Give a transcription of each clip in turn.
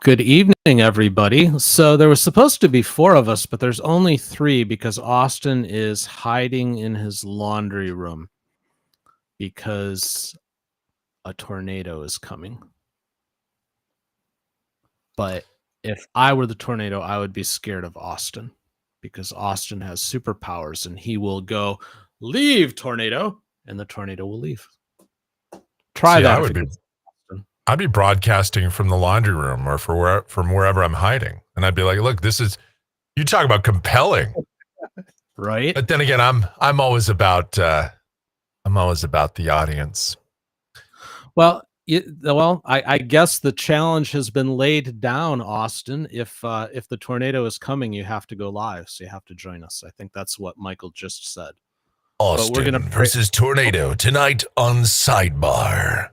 Good evening, everybody. So there was supposed to be four of us, but there's only three because Austin is hiding in his laundry room because a tornado is coming. But if I were the tornado, I would be scared of Austin because Austin has superpowers and he will go, "Leave, tornado," and the tornado will leave. Try that. I'd be broadcasting from the laundry room or from wherever I'm hiding. And I'd be like, look, you talk about compelling. Right. But then again, I'm always about the audience. Well, I guess the challenge has been laid down, Austin. If the tornado is coming, you have to go live. So you have to join us. I think that's what Michael just said. Austin versus tornado tonight on Sidebar.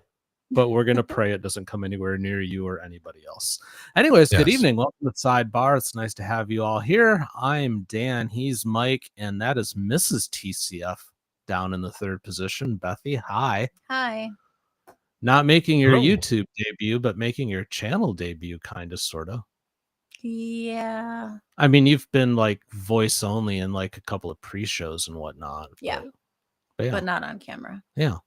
But we're going to pray it doesn't come anywhere near you or anybody else. Anyways, Good evening. Welcome to Sidebar. It's nice to have you all here. I'm Dan. He's Mike. And that is Mrs. TCF down in the third position. Bethy, hi. Hi. Not making your YouTube debut, but making your channel debut, kind of, sort of. Yeah. I mean, you've been like voice only in like a couple of pre-shows and whatnot. Yeah. But not on camera. Yeah.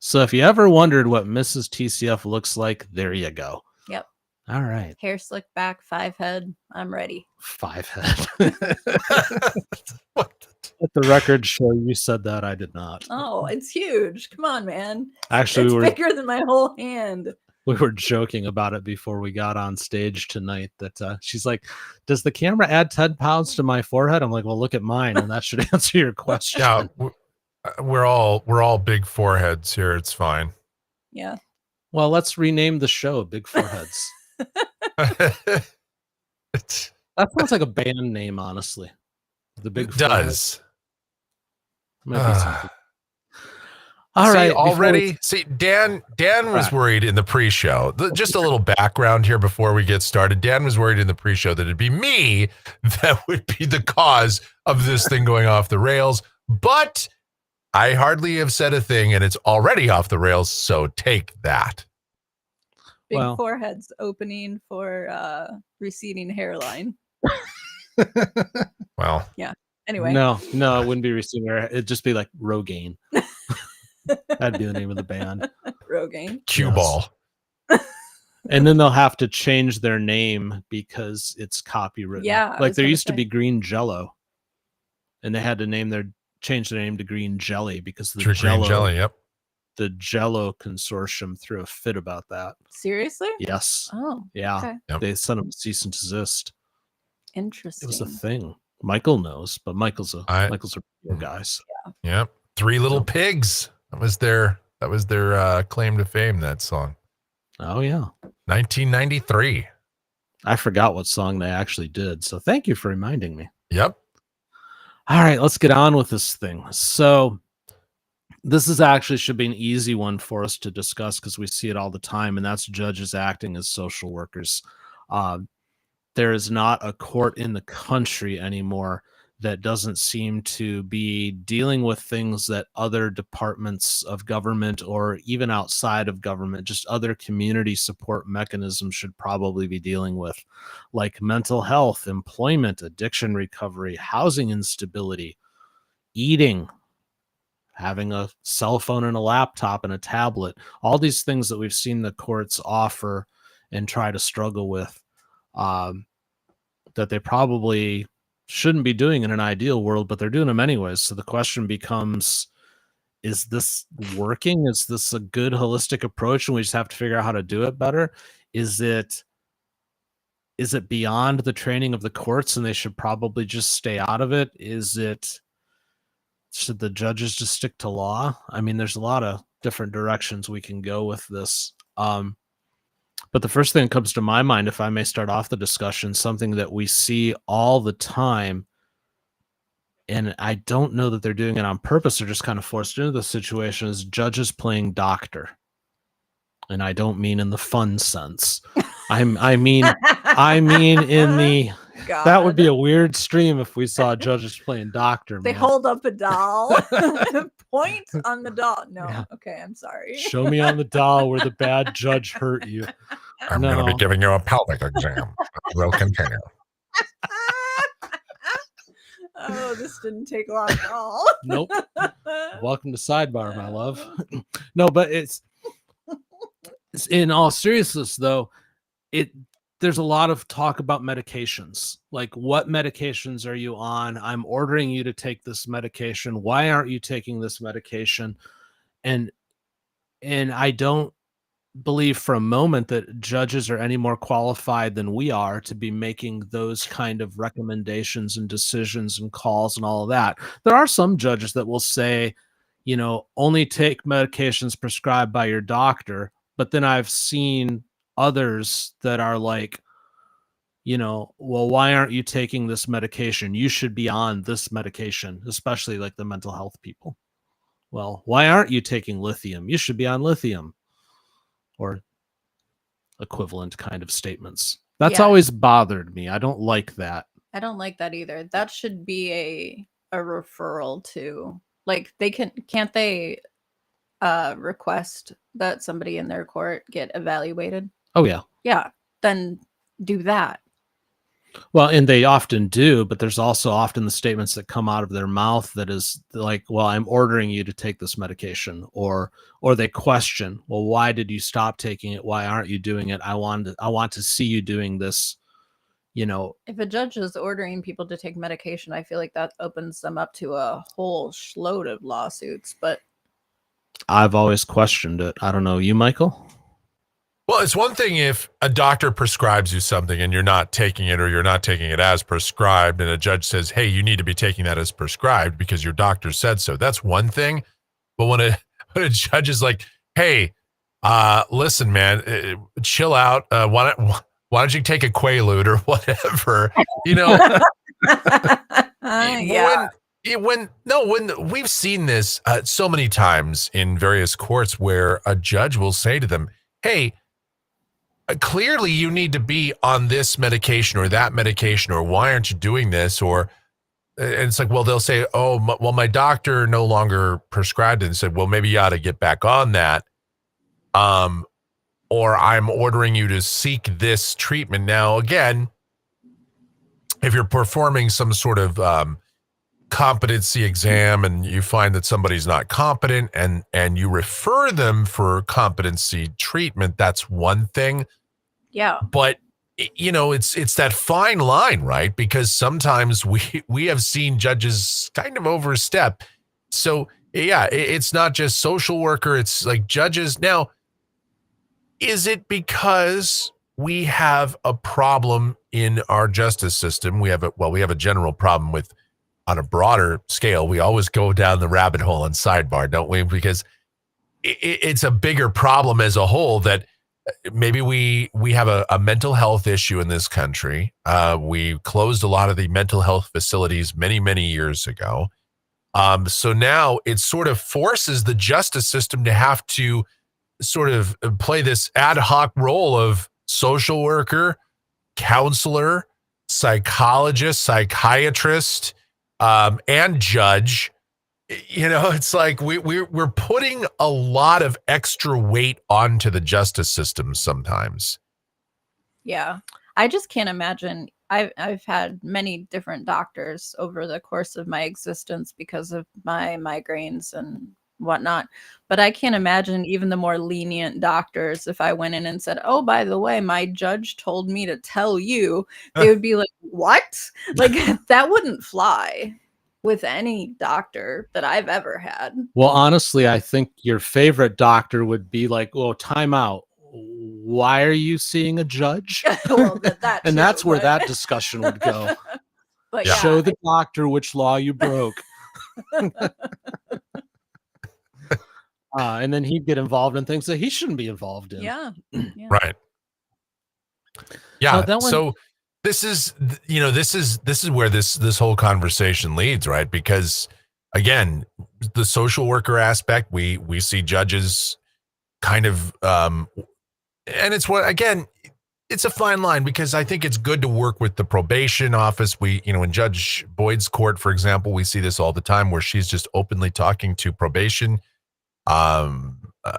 So if you ever wondered what Mrs. TCF looks like, there you go. Yep. All right. Hair slicked back, 5 head. I'm ready. 5 head. Let the record show you said that. I did not. Oh, it's huge. Come on, man. Actually, it's bigger than my whole hand. We were joking about it before we got on stage tonight that she's like, does the camera add 10 pounds to my forehead? I'm like, well, look at mine. And that should answer your question. Yeah. We're all big foreheads here. It's fine. Yeah. Well, let's rename the show Big Foreheads. That sounds like a band name, honestly. The Big Foreheads. Might be something. All right. Already. See, Dan was worried in the pre-show. Just a little background here before we get started. Dan was worried in the pre-show that it'd be me that would be the cause of this thing going off the rails. But I hardly have said a thing, and it's already off the rails, so take that. Big foreheads opening for receding hairline. Well. Yeah. Anyway. No, it wouldn't be receding hair. It'd just be like Rogaine. That'd be the name of the band. Rogaine. Cue ball. And then they'll have to change their name because it's copywritten. Yeah. Like there used to be Green Jello, and they had to change their name to Green Jelly because the Green Jelly, yep. The Jello consortium threw a fit about that. Seriously? Yes. Oh. Yeah. Okay. Yep. They sent them cease and desist. Interesting. It was a thing. Michael knows, but Michael's a real guy. So. Yeah. Yep. Three Little Pigs. That was their claim to fame, that song. Oh yeah. 1993. I forgot what song they actually did. So thank you for reminding me. Yep. All right, let's get on with this thing. So this should be an easy one for us to discuss because we see it all the time, and that's judges acting as social workers. There is not a court in the country anymore that doesn't seem to be dealing with things that other departments of government or even outside of government, just other community support mechanisms should probably be dealing with, like mental health, employment, addiction recovery, housing instability, eating, having a cell phone and a laptop and a tablet, all these things that we've seen the courts offer and try to struggle with, that they probably shouldn't be doing in an ideal world, but they're doing them anyways. So the question becomes, is this working? Is this a good holistic approach and we just have to figure out how to do it better? Is it beyond the training of the courts and they should probably just stay out of it? Should the judges just stick to law? I mean, there's a lot of different directions we can go with this. But the first thing that comes to my mind, if I may start off the discussion, something that we see all the time, and I don't know that they're doing it on purpose, they're just kind of forced into the situation, is judges playing doctor. And I don't mean in the fun sense. I mean in the God. That would be a weird stream if we saw judges playing doctor. They hold up a doll, point on the doll. No, yeah. Okay, I'm sorry. Show me on the doll where the bad judge hurt you. I'm going to be No. giving you a pelvic exam. We'll continue. Oh, this didn't take long at all. Nope. Welcome to Sidebar, my love. No, but it's in all seriousness though, there's a lot of talk about medications. Like, what medications are you on? I'm ordering you to take this medication. Why aren't you taking this medication? And I don't believe for a moment that judges are any more qualified than we are to be making those kind of recommendations and decisions and calls and all of that. There are some judges that will say, only take medications prescribed by your doctor. But then I've seen others that are like, well, why aren't you taking this medication? You should be on this medication, especially like the mental health people. Well, why aren't you taking lithium? You should be on lithium, or equivalent kind of statements. That's always bothered me. I don't like that. I don't like that either. That should be a referral to, like, can't they request that somebody in their court get evaluated? Oh yeah. Yeah, then do that. Well, and they often do, but there's also often the statements that come out of their mouth that is like, well, I'm ordering you to take this medication, or they question, well, why did you stop taking it? Why aren't you doing it? I want to see you doing this. If a judge is ordering people to take medication, I feel like that opens them up to a whole shload of lawsuits, but I've always questioned it. I don't know, you, Michael? Well, it's one thing if a doctor prescribes you something and you're not taking it, or you're not taking it as prescribed, and a judge says, hey, you need to be taking that as prescribed because your doctor said so. That's one thing. But when a judge is like, hey, listen, man, chill out. Why don't you take a Quaalude or whatever? yeah. When we've seen this so many times in various courts where a judge will say to them, hey, clearly you need to be on this medication or that medication, or why aren't you doing this? And it's like, well, they'll say, oh, my doctor no longer prescribed it, and said, well, maybe you ought to get back on that. Or I'm ordering you to seek this treatment. Now, again, if you're performing some sort of competency exam and you find that somebody's not competent and you refer them for competency treatment, that's one thing. Yeah. But it's that fine line, right? Because sometimes we have seen judges kind of overstep. So yeah, it's not just social worker, it's like judges. Now, is it because we have a problem in our justice system? We have a general problem with, on a broader scale, we always go down the rabbit hole in Sidebar, don't we? Because it's a bigger problem as a whole, that maybe we have a mental health issue in this country. We closed a lot of the mental health facilities many, many years ago. So now it sort of forces the justice system to have to sort of play this ad hoc role of social worker, counselor, psychologist, psychiatrist, and judge. It's like we're putting a lot of extra weight onto the justice system sometimes. Yeah, I just can't imagine. I've had many different doctors over the course of my existence because of my migraines and whatnot, but I can't imagine even the more lenient doctors, if I went in and said, oh, by the way, my judge told me to tell you, they would be like, what? Like, that wouldn't fly with any doctor that I've ever had. Well, honestly, I think your favorite doctor would be like, well, time out. Why are you seeing a judge? Well, that and too, that's where but- that discussion would go. But Yeah. Show the doctor which law you broke. And then he'd get involved in things that he shouldn't be involved in. yeah. Right. Yeah. that one- So this is where this whole conversation leads, right? Because again, the social worker aspect, we see judges kind of, and it's a fine line, because I think it's good to work with the probation office. In Judge Boyd's court, for example, we see this all the time where she's just openly talking to probation,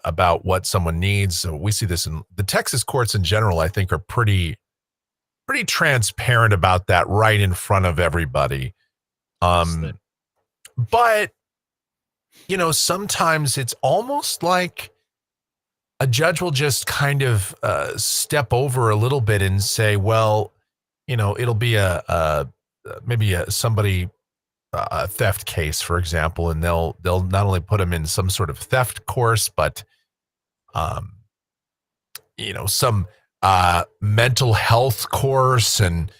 about what someone needs. So we see this in the Texas courts in general, I think, are pretty transparent about that right in front of everybody. But, sometimes it's almost like a judge will just kind of step over a little bit and say, well, it'll be maybe somebody a theft case, for example, and they'll not only put them in some sort of theft course, but some mental health course and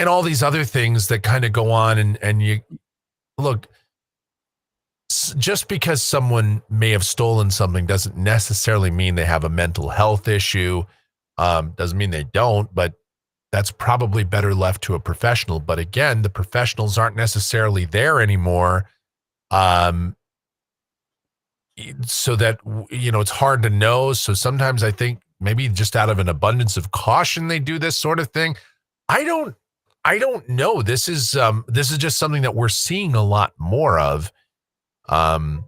all these other things that kind of go on. And you look, just because someone may have stolen something doesn't necessarily mean they have a mental health issue. Doesn't mean they don't, but that's probably better left to a professional. But again, the professionals aren't necessarily there anymore. So that, it's hard to know. So sometimes I think maybe just out of an abundance of caution, they do this sort of thing. I don't know. This is just something that we're seeing a lot more of. And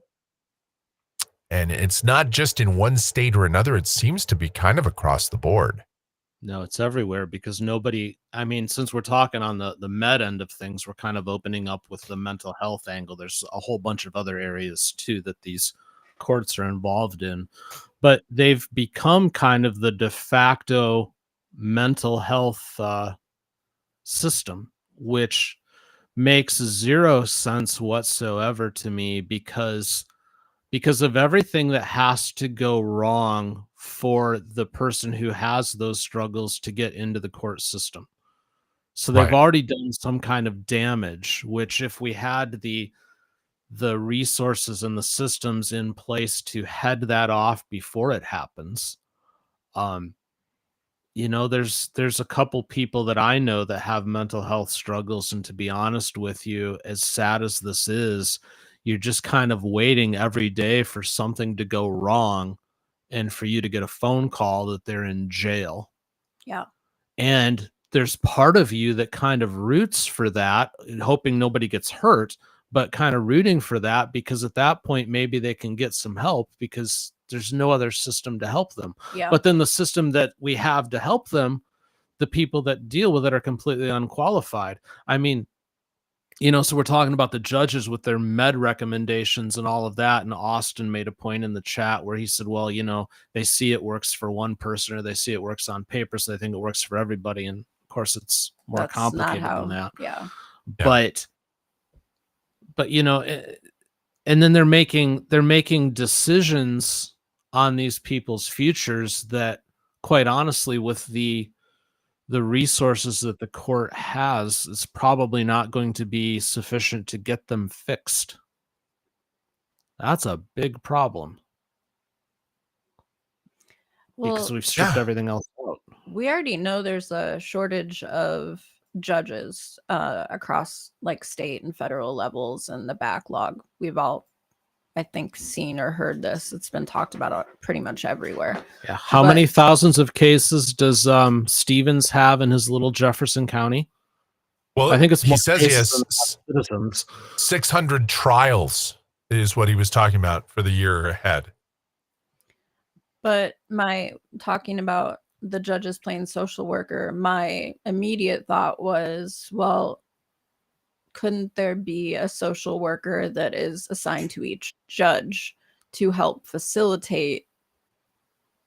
it's not just in one state or another. It seems to be kind of across the board. No, it's everywhere because since we're talking on the med end of things, we're kind of opening up with the mental health angle. There's a whole bunch of other areas too that these courts are involved in, but they've become kind of the de facto mental health system, which makes zero sense whatsoever to me because of everything that has to go wrong for the person who has those struggles to get into the court system. So they've already done some kind of damage, which if we had the resources and the systems in place to head that off before it happens, there's a couple people that I know that have mental health struggles. And to be honest with you, as sad as this is, you're just kind of waiting every day for something to go wrong and for you to get a phone call that they're in jail. Yeah. And there's part of you that kind of roots for that, hoping nobody gets hurt, but kind of rooting for that because at that point, maybe they can get some help because there's no other system to help them. Yeah. But then the system that we have to help them, the people that deal with it are completely unqualified. So we're talking about the judges with their med recommendations and all of that. And Austin made a point in the chat where he said, well, they see it works for one person or they see it works on paper. So they think it works for everybody. And of course it's more complicated than that. Yeah. But and then they're making decisions on these people's futures that quite honestly with the resources that the court has is probably not going to be sufficient to get them fixed. That's a big problem. Because we've stripped everything else out. We already know there's a shortage of judges across like state and federal levels, and the backlog. We've all, I think, seen or heard this. It's been talked about pretty much everywhere. Yeah. How many thousands of cases does Stevens have in his little Jefferson County? Well, I think it's he says he has citizens. 600 trials is what he was talking about for the year ahead. But talking about the judges playing social worker, my immediate thought was, well, couldn't there be a social worker that is assigned to each judge to help facilitate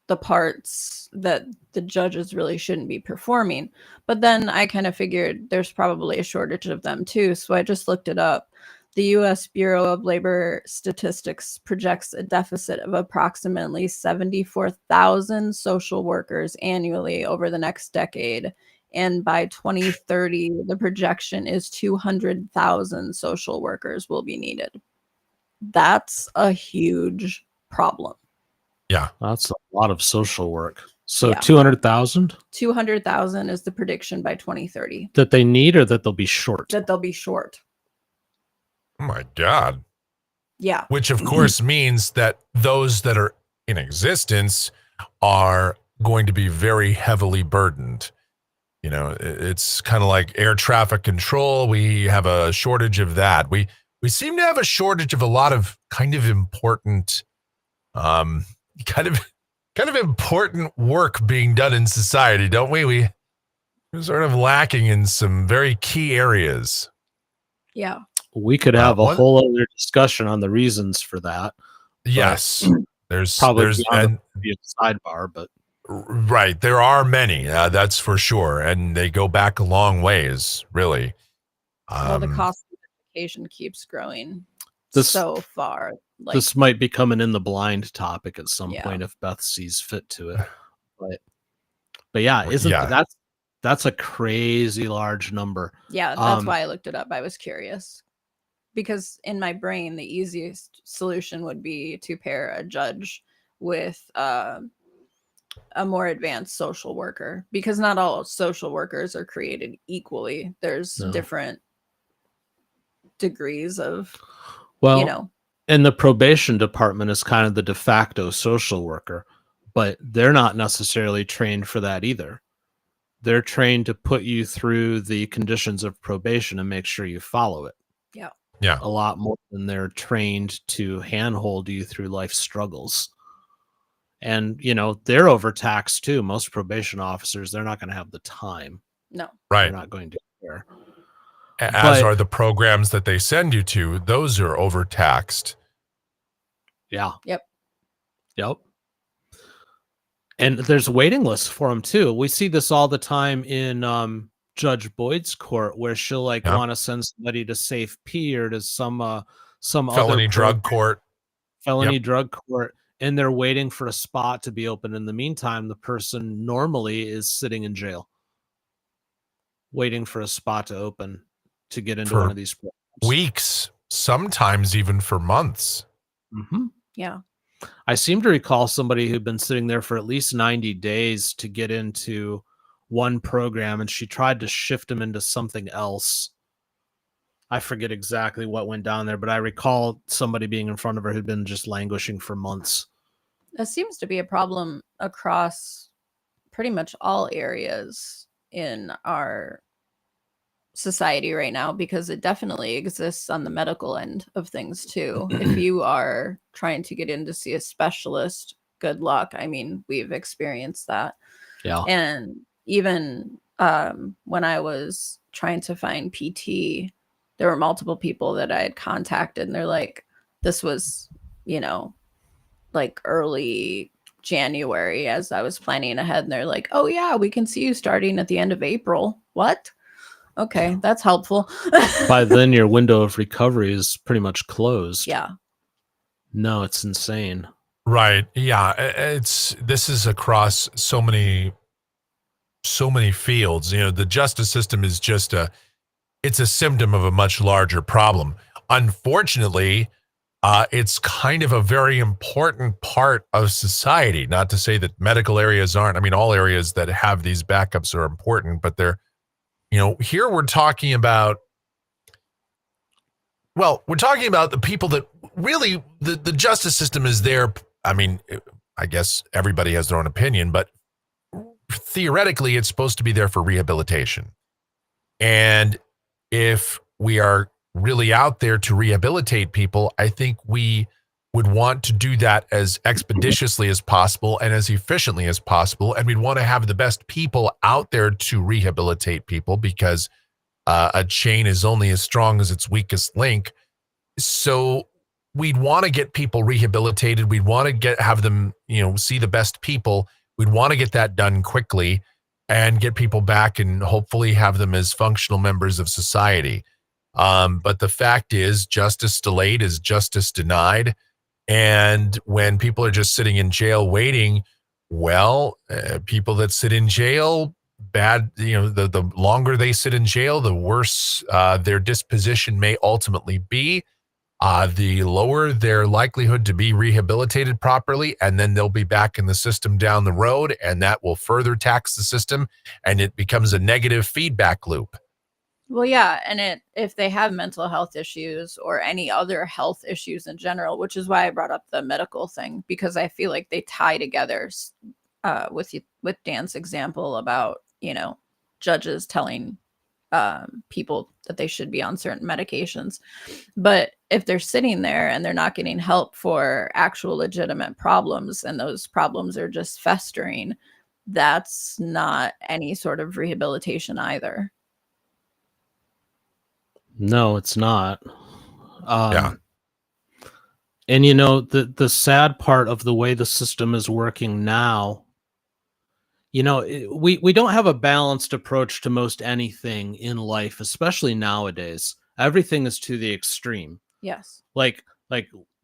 the parts that the judges really shouldn't be performing? But then I kind of figured there's probably a shortage of them too. So I just looked it up. The U.S. Bureau of Labor Statistics projects a deficit of approximately 74,000 social workers annually over the next decade. And by 2030, the projection is 200,000 social workers will be needed. That's a huge problem. Yeah. That's a lot of social work. So 200,000? 200,000 is the prediction by 2030. That they need or that they'll be short? That they'll be short. Oh my God. Yeah. Which of course means that those that are in existence are going to be very heavily burdened. It's kind of like air traffic control. We have a shortage of that. We seem to have a shortage of a lot of kind of important Kind of important work being done in society, don't we? We're sort of lacking in some very key areas. Yeah. We could have a whole other discussion on the reasons for that. Yes, there's and be a sidebar, but right, there are many. That's for sure, and they go back a long ways, really. Well, the cost of education keeps growing This- so far. Like, this might become an in the blind topic at some point if Beth sees fit to it. But yeah, that's a crazy large number. yeah, that's why I looked it up. I was curious because in my brain, the easiest solution would be to pair a judge with a more advanced social worker, because not all social workers are created equally. There's different degrees of, and the probation department is kind of the de facto social worker, but they're not necessarily trained for that either. They're trained to put you through the conditions of probation and make sure you follow it. Yeah. A lot more than they're trained to handhold you through life struggles. And, they're overtaxed too. Most probation officers, they're not going to have the time. No. Right. They're not going to care. As are the programs that they send you to. Those are overtaxed. Yeah. Yep. And there's waiting lists for them too. We see this all the time in Judge Boyd's court, where she'll want to send somebody to Safe P or to some felony other drug court. Drug court, and they're waiting for a spot to be open. In the meantime, the person normally is sitting in jail, waiting for a spot to open to get into one of these programs. Weeks, sometimes even for months. Mm-hmm. Yeah. I seem to recall somebody who'd been sitting there for at least 90 days to get into one program, and she tried to shift him into something else. I forget exactly what went down there, but I recall somebody being in front of her who'd been just languishing for months. That seems to be a problem across pretty much all areas in our society right now, because it definitely exists on the medical end of things too. If you are trying to get in to see a specialist, good luck. I mean, we've experienced that. Yeah. And even when I was trying to find PT, there were multiple people that I had contacted, and they're like, this was, like early January as I was planning ahead. And they're like, oh yeah, we can see you starting at the end of April. What? Okay, that's helpful. By then, your window of recovery is pretty much closed. Yeah. No, it's insane. Right. Yeah. This is across so many fields. The justice system is it's a symptom of a much larger problem. Unfortunately, it's kind of a very important part of society. Not to say that medical areas aren't. I mean, all areas that have these backups are important, but they're, here we're talking about the people that really, the justice system is there. I mean, I guess everybody has their own opinion, but theoretically, it's supposed to be there for rehabilitation. And if we are really out there to rehabilitate people, I think we would want to do that as expeditiously as possible and as efficiently as possible. And we'd want to have the best people out there to rehabilitate people, because a chain is only as strong as its weakest link. So we'd want to get people rehabilitated. We'd want to have them, see the best people. We'd want to get that done quickly and get people back and hopefully have them as functional members of society. But the fact is, justice delayed is justice denied. And when people are just sitting in jail waiting, people that sit in jail, the longer they sit in jail, the worse their disposition may ultimately be. The lower their likelihood to be rehabilitated properly, and then they'll be back in the system down the road, and that will further tax the system, and it becomes a negative feedback loop. Well, yeah, and if they have mental health issues or any other health issues in general, which is why I brought up the medical thing, because I feel like they tie together with Dan's example about, judges telling people that they should be on certain medications. But if they're sitting there and they're not getting help for actual legitimate problems, and those problems are just festering, that's not any sort of rehabilitation either. No, it's not. Yeah. And you know, the sad part of the way the system is working now, you know, we don't have a balanced approach to most anything in life, especially nowadays. Everything is to the extreme. Yes. Like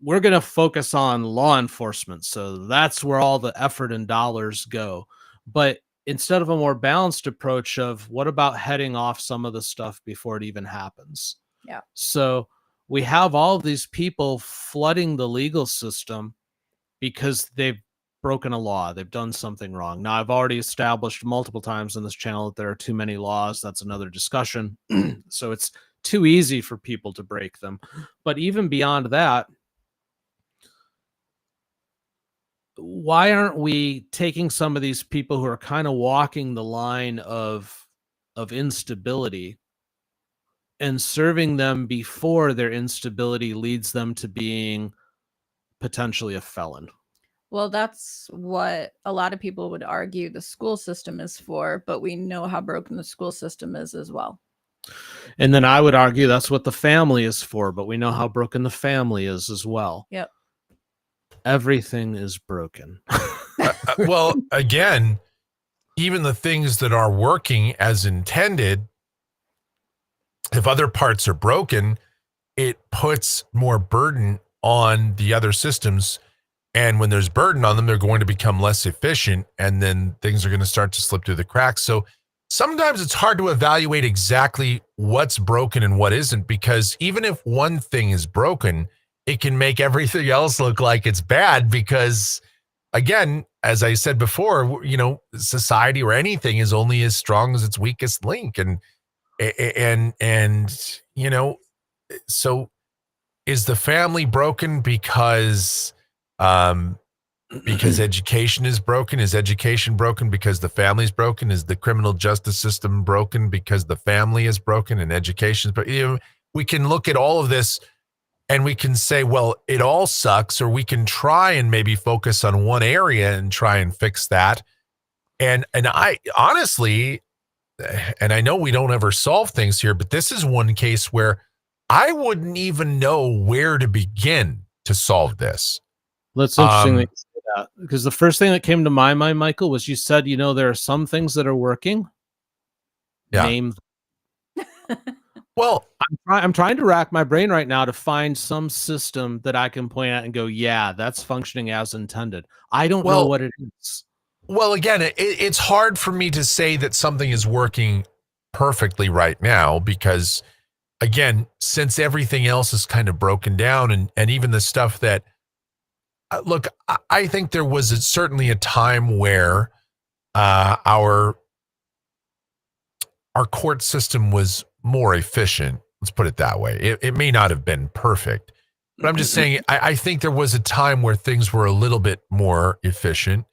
we're going to focus on law enforcement, so that's where all the effort and dollars go. But instead of a more balanced approach of what about heading off some of the stuff before it even happens? Yeah. So we have all of these people flooding the legal system because they've broken a law, they've done something wrong. Now, I've already established multiple times on this channel that there are too many laws. That's another discussion. So it's too easy for people to break them. But even beyond that, why aren't we taking some of these people who are kind of walking the line of instability and serving them before their instability leads them to being potentially a felon? Well, that's what a lot of people would argue the school system is for, but we know how broken the school system is as well. And then I would argue that's what the family is for, but we know how broken the family is as well. Yep. Everything is broken. Well, again, even the things that are working as intended, if other parts are broken, it puts more burden on the other systems. And when there's burden on them, they're going to become less efficient, and then things are going to start to slip through the cracks. So sometimes it's hard to evaluate exactly what's broken and what isn't, because even if one thing is broken, it can make everything else look like it's bad because, again, as I said before, you know, society or anything is only as strong as its weakest link. And you know, so is the family broken because education is broken? Is education broken because the family is broken? Is the criminal justice system broken because the family is broken and education is broken? You know, we can look at all of this and we can say, well, it all sucks, or we can try and maybe focus on one area and try and fix that. And I honestly, and I know we don't ever solve things here, but this is one case where I wouldn't even know where to begin to solve this. That's interesting that you say that, because the first thing that came to my mind, Michael, was you said, you know, there are some things that are working. Yeah. Name. Well, I'm trying to rack my brain right now to find some system that I can point at and go, yeah, that's functioning as intended. I don't know what it is. Well, again, it's hard for me to say that something is working perfectly right now because, again, since everything else is kind of broken down, and even the stuff that, look, I think there was certainly a time where our court system was more efficient. Let's put it that way. It may not have been perfect, but I'm just saying, I think there was a time where things were a little bit more efficient.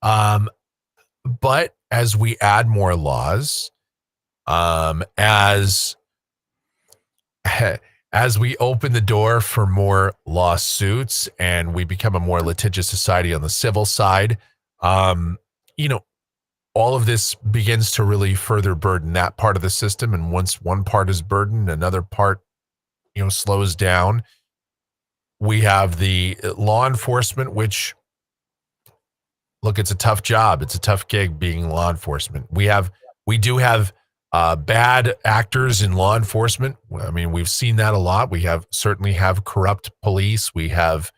But as we add more laws, as we open the door for more lawsuits and we become a more litigious society on the civil side, you know, all of this begins to really further burden that part of the system. And once one part is burdened, another part, you know, slows down. We have the law enforcement, which, look, it's a tough job. It's a tough gig being law enforcement. We do have bad actors in law enforcement. I mean, we've seen that a lot. We certainly have corrupt police. We have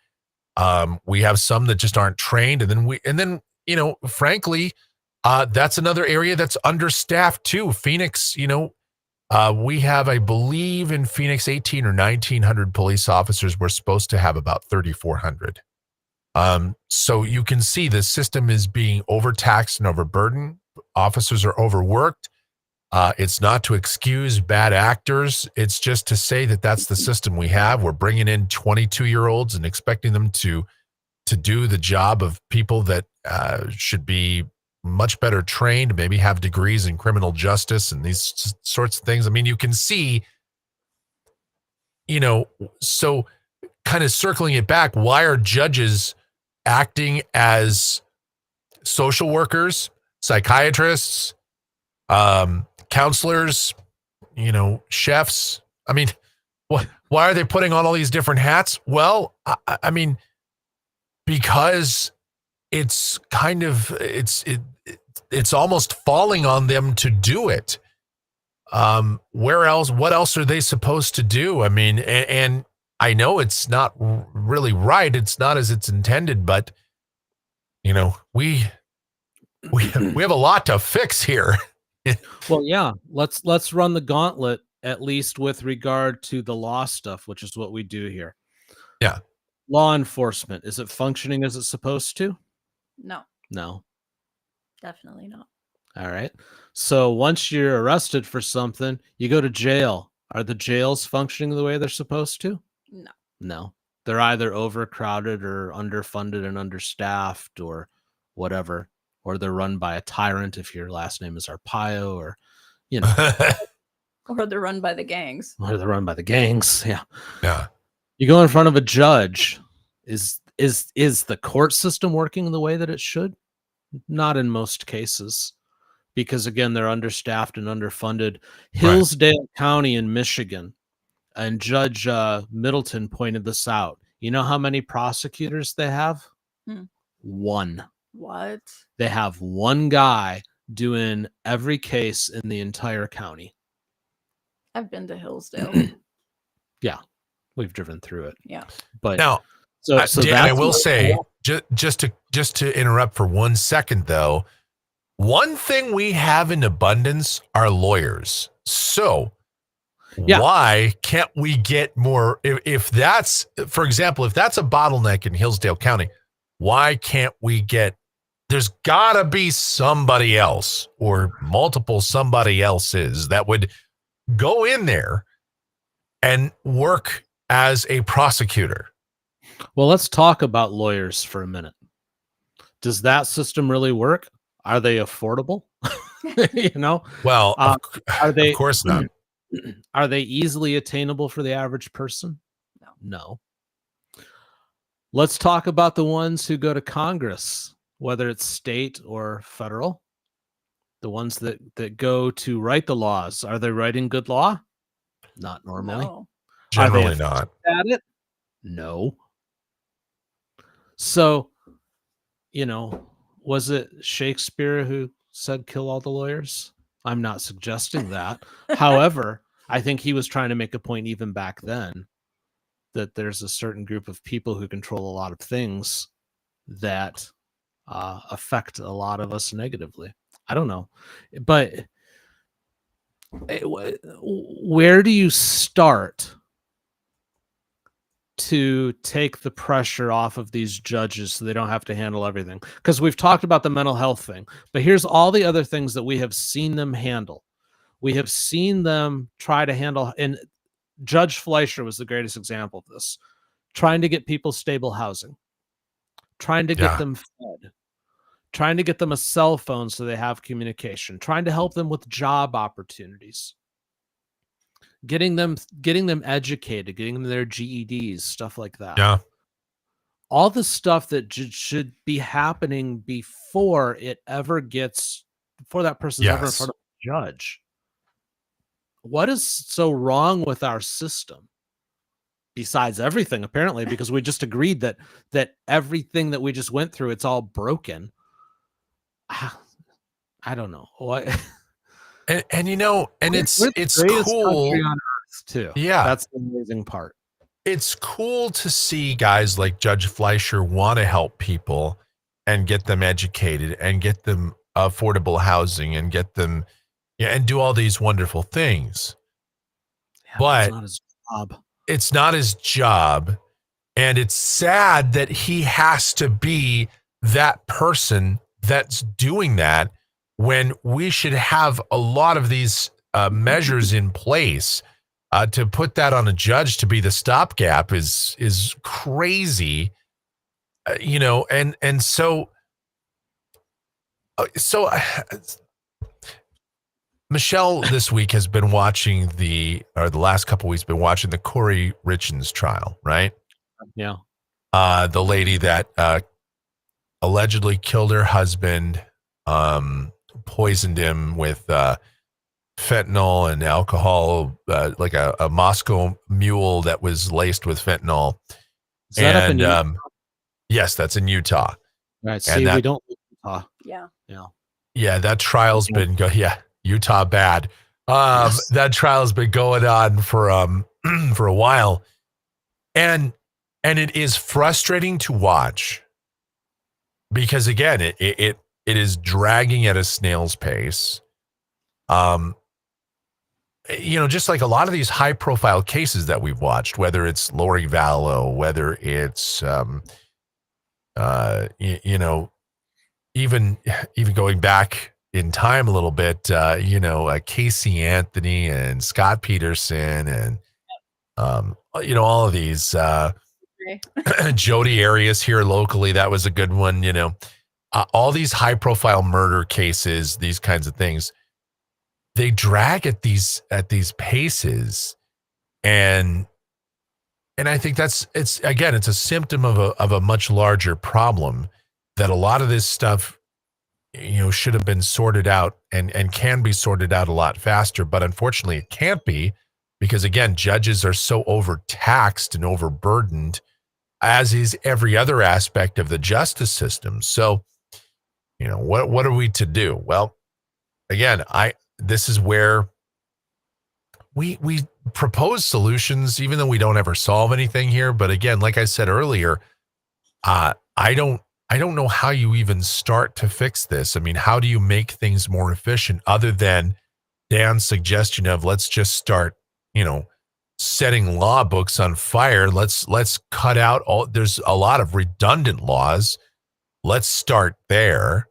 some that just aren't trained. And then, you know, frankly, that's another area that's understaffed too. Phoenix, you know, we have, I believe in Phoenix, 1,800 or 1,900 police officers. We're supposed to have about 3,400. So you can see the system is being overtaxed and overburdened. Officers are overworked. It's not to excuse bad actors. It's just to say that that's the system we have. We're bringing in 22-year-olds and expecting them to do the job of people that should be much better trained, maybe have degrees in criminal justice and these sorts of things. I mean, you can see so kind of circling it back, why are judges acting as social workers, psychiatrists, counselors, chefs? I mean, why are they putting on all these different hats? Well, I mean, because it's kind of it's almost falling on them to do it. What else are they supposed to do? I mean, and I know it's not really right. It's not as it's intended, but we have a lot to fix here. Well, yeah, let's run the gauntlet, at least with regard to the law stuff, which is what we do here. Yeah. Law enforcement, is it functioning as it's supposed to? No, No. definitely not. All right. So once you're arrested for something, you go to jail. Are the jails functioning the way they're supposed to? No. No. They're either overcrowded or underfunded and understaffed or whatever, or they're run by a tyrant if your last name is Arpaio, or Or they're run by the gangs. or they're run by the gangs. Yeah. Yeah. You go in front of a judge. Is the court system working the way that it should? Not in most cases, because again, they're understaffed and underfunded. Hillsdale County in Michigan, and Judge Middleton pointed this out. You know how many prosecutors they have? One. What? They have one guy doing every case in the entire county. I've been to Hillsdale. Yeah, we've driven through it. Yeah. But now, so Dan, I will say, just to interrupt for 1 second, though, one thing we have in abundance are lawyers. So why can't we get more? If that's, for example, if that's a bottleneck in Hillsdale County, why can't we get? There's gotta be somebody else or multiple somebody else's that would go in there and work as a prosecutor. Well, let's talk about lawyers for a minute. Does that system really work? Are they affordable? Well, are they? Of course not. Are they easily attainable for the average person? No. Let's talk about the ones who go to Congress, whether it's state or federal. The ones that go to write the laws. Are they writing good law? Not normally. No. Generally not. At it? No. So, was it Shakespeare who said kill all the lawyers? I'm not suggesting that. However, I think he was trying to make a point even back then that there's a certain group of people who control a lot of things that affect a lot of us negatively. I don't know. But where do you start to take the pressure off of these judges so they don't have to handle everything? Because we've talked about the mental health thing, but here's all the other things that we have seen them handle. We have seen them try to handle, and Judge Fleischer was the greatest example of this, trying to get people stable housing, trying to get them fed, trying to get them a cell phone so they have communication, trying to help them with job opportunities, getting them educated, getting them their GEDs, stuff like that. Yeah. All the stuff that should be happening before that person's ever in front of a judge. What is so wrong with our system? Besides everything, apparently, because we just agreed that everything that we just went through, it's all broken. I don't know what. And it's cool on earth too. Yeah, that's the amazing part. It's cool to see guys like Judge Fleischer want to help people and get them educated and get them affordable housing and get them, and do all these wonderful things. But it's not his job. And it's sad that he has to be that person that's doing that when we should have a lot of these measures in place. To put that on a judge to be the stopgap is crazy, and so Michelle this week has been watching the last couple weeks been watching the Corey Richins trial, right? Yeah. The lady that allegedly killed her husband, poisoned him with fentanyl and alcohol, like a Moscow Mule that was laced with fentanyl. Is that up in Utah? Yes, that's in Utah. Right. See, we don't Utah. Yeah. Yeah. Yeah, that trial's been Utah bad. Yes. That trial's been going on for for a while. And it is frustrating to watch because again, it is dragging at a snail's pace. Just like a lot of these high profile cases that we've watched, whether it's Lori Vallow, whether it's even going back in time a little bit, Casey Anthony and Scott Peterson and all of these Jodi Arias here locally, that was a good one. All these high profile murder cases, these kinds of things, they drag at these paces, and I think it's a symptom of a much larger problem, that a lot of this stuff should have been sorted out and can be sorted out a lot faster, but unfortunately it can't be, because again, judges are so overtaxed and overburdened, as is every other aspect of the justice system. So what are we to do? Well, again, this is where we propose solutions, even though we don't ever solve anything here. But again, like I said earlier, I don't know how you even start to fix this. I mean, how do you make things more efficient other than Dan's suggestion of let's just start, setting law books on fire. Let's cut out there's a lot of redundant laws. Let's start there.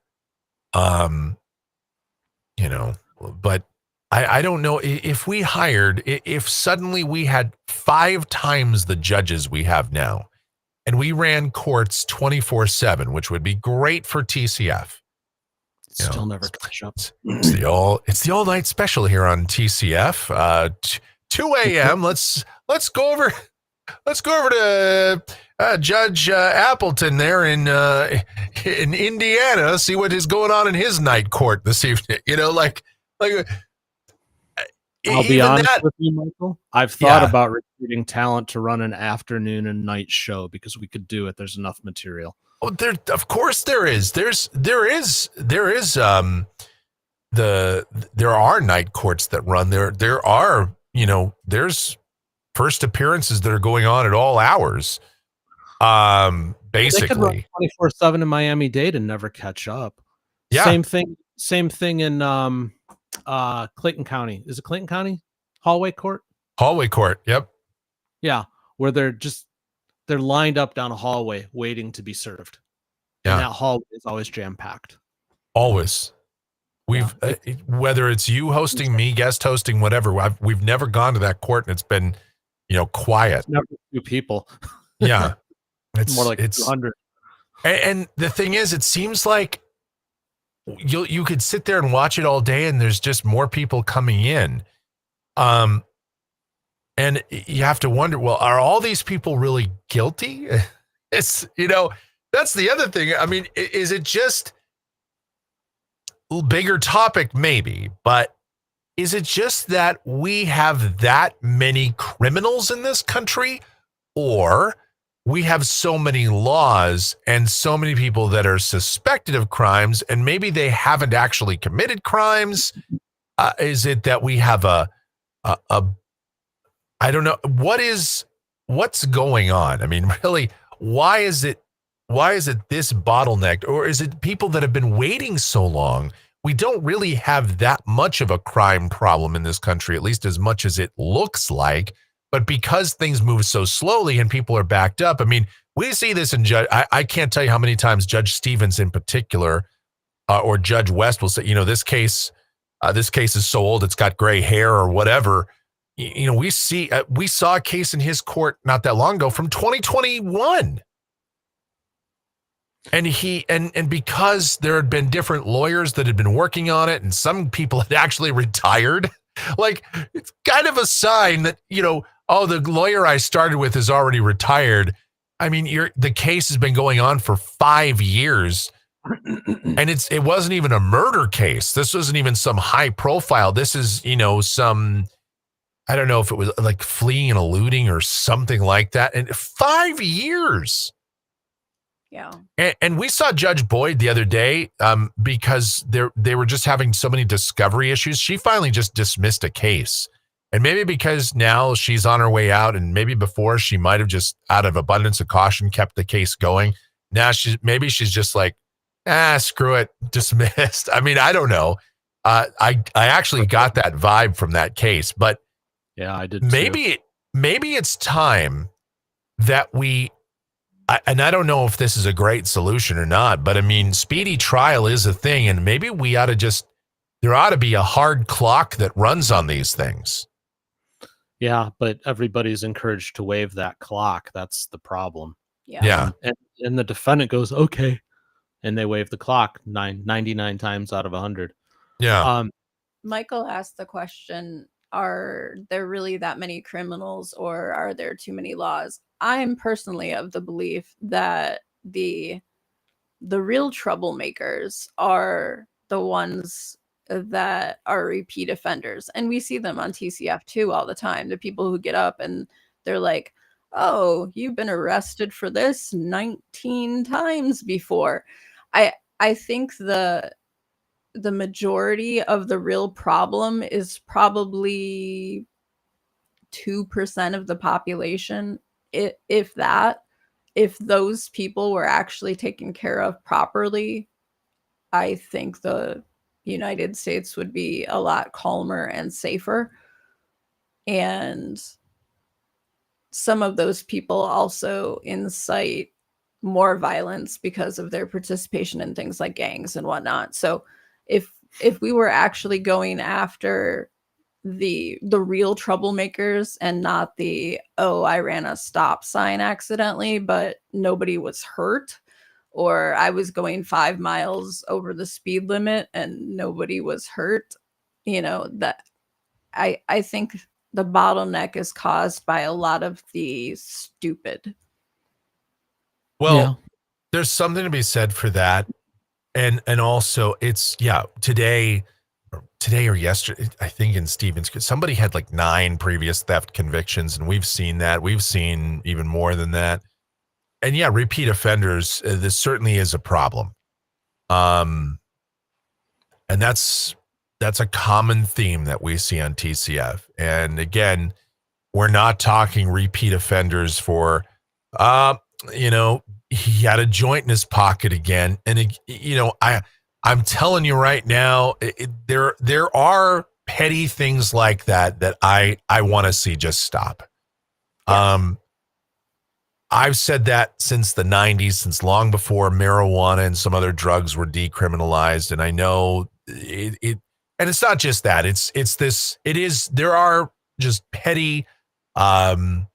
But I don't know if suddenly we had 5 times the judges we have now, and we ran courts 24/7, which would be great for TCF. Still never catch up. It's the all night special here on TCF. 2 a.m. Let's go over to Judge Appleton there in Indiana. See what is going on in his night court this evening. I'll be honest with you, Michael. I've thought about recruiting talent to run an afternoon and night show because we could do it. There's enough material. Oh, of course there is. There are night courts that run. There are, there's first appearances that are going on at all hours. Basically, they could run 24/7 in Miami-Dade and never catch up. Yeah. Same thing in Clayton County. Is it Clayton County? Hallway court? Hallway court. Yep. Yeah. Where they're lined up down a hallway waiting to be served. Yeah. And that hallway is always jam-packed. Always. Whether it's you hosting, me guest hosting, whatever, we've never gone to that court and it's been, quiet. It's never 2 people. Yeah. It's more like 200. And the thing is, it seems like you could sit there and watch it all day and there's just more people coming in. And you have to wonder, well, are all these people really guilty? It's, that's the other thing. I mean, is it just a bigger topic? Maybe, but is it just that we have that many criminals in this country, or we have so many laws and so many people that are suspected of crimes and maybe they haven't actually committed crimes? Is it that we have I don't know, what's going on? I mean, really, why is it this bottlenecked, or is it people that have been waiting so long? We don't really have that much of a crime problem in this country, at least as much as it looks like. But because things move so slowly and people are backed up, I mean, we see this in Judge. I can't tell you how many times Judge Stevens in particular, or Judge West will say, this case is so old, it's got gray hair or whatever. We saw a case in his court not that long ago from 2021. And and because there had been different lawyers that had been working on it, and some people had actually retired, like it's kind of a sign that, oh, the lawyer I started with is already retired. I mean, the case has been going on for 5 years, and it wasn't even a murder case. This wasn't even some high profile. This is, some, I don't know if it was like fleeing and eluding or something like that. And 5 years. Yeah. And we saw Judge Boyd the other day because they were just having so many discovery issues. She finally just dismissed a case. And maybe because now she's on her way out, and maybe before she might have just out of abundance of caution kept the case going. Now she's just like, screw it, dismissed. I mean, I don't know. I actually got that vibe from that case, but yeah, I did. Maybe it's time that and I don't know if this is a great solution or not, but I mean, speedy trial is a thing, and maybe there ought to be a hard clock that runs on these things. Yeah, but everybody's encouraged to waive that clock. That's the problem. Yeah. And the defendant goes, okay. And they waive the clock 99 times out of 100. Yeah. Michael asked the question, are there really that many criminals, or are there too many laws? I'm personally of the belief that the real troublemakers are the ones that are repeat offenders. And we see them on TCF too all the time. The people who get up and they're like, oh, you've been arrested for this 19 times before. I think the majority of the real problem is probably 2% of the population, if that. If those people were actually taken care of properly, I think the United States would be a lot calmer and safer. And some of those people also incite more violence because of their participation in things like gangs and whatnot. So if we were actually going after the real troublemakers and not the, oh, I ran a stop sign accidentally, but nobody was hurt, or I was going 5 miles over the speed limit and nobody was hurt, that I think the bottleneck is caused by a lot of the stupid. Well, there's something to be said for that. And also it's, today or yesterday, I think in Stevens, somebody had like 9 previous theft convictions, and we've seen that. We've seen even more than that. And repeat offenders, this certainly is a problem. And that's a common theme that we see on TCF. And again, we're not talking repeat offenders for, he had a joint in his pocket again. And, I'm telling you right now, there are petty things like that I want to see just stop. Yeah. I've said that since the 90s, since long before marijuana and some other drugs were decriminalized. And I know and it's not just that. There are just petty, very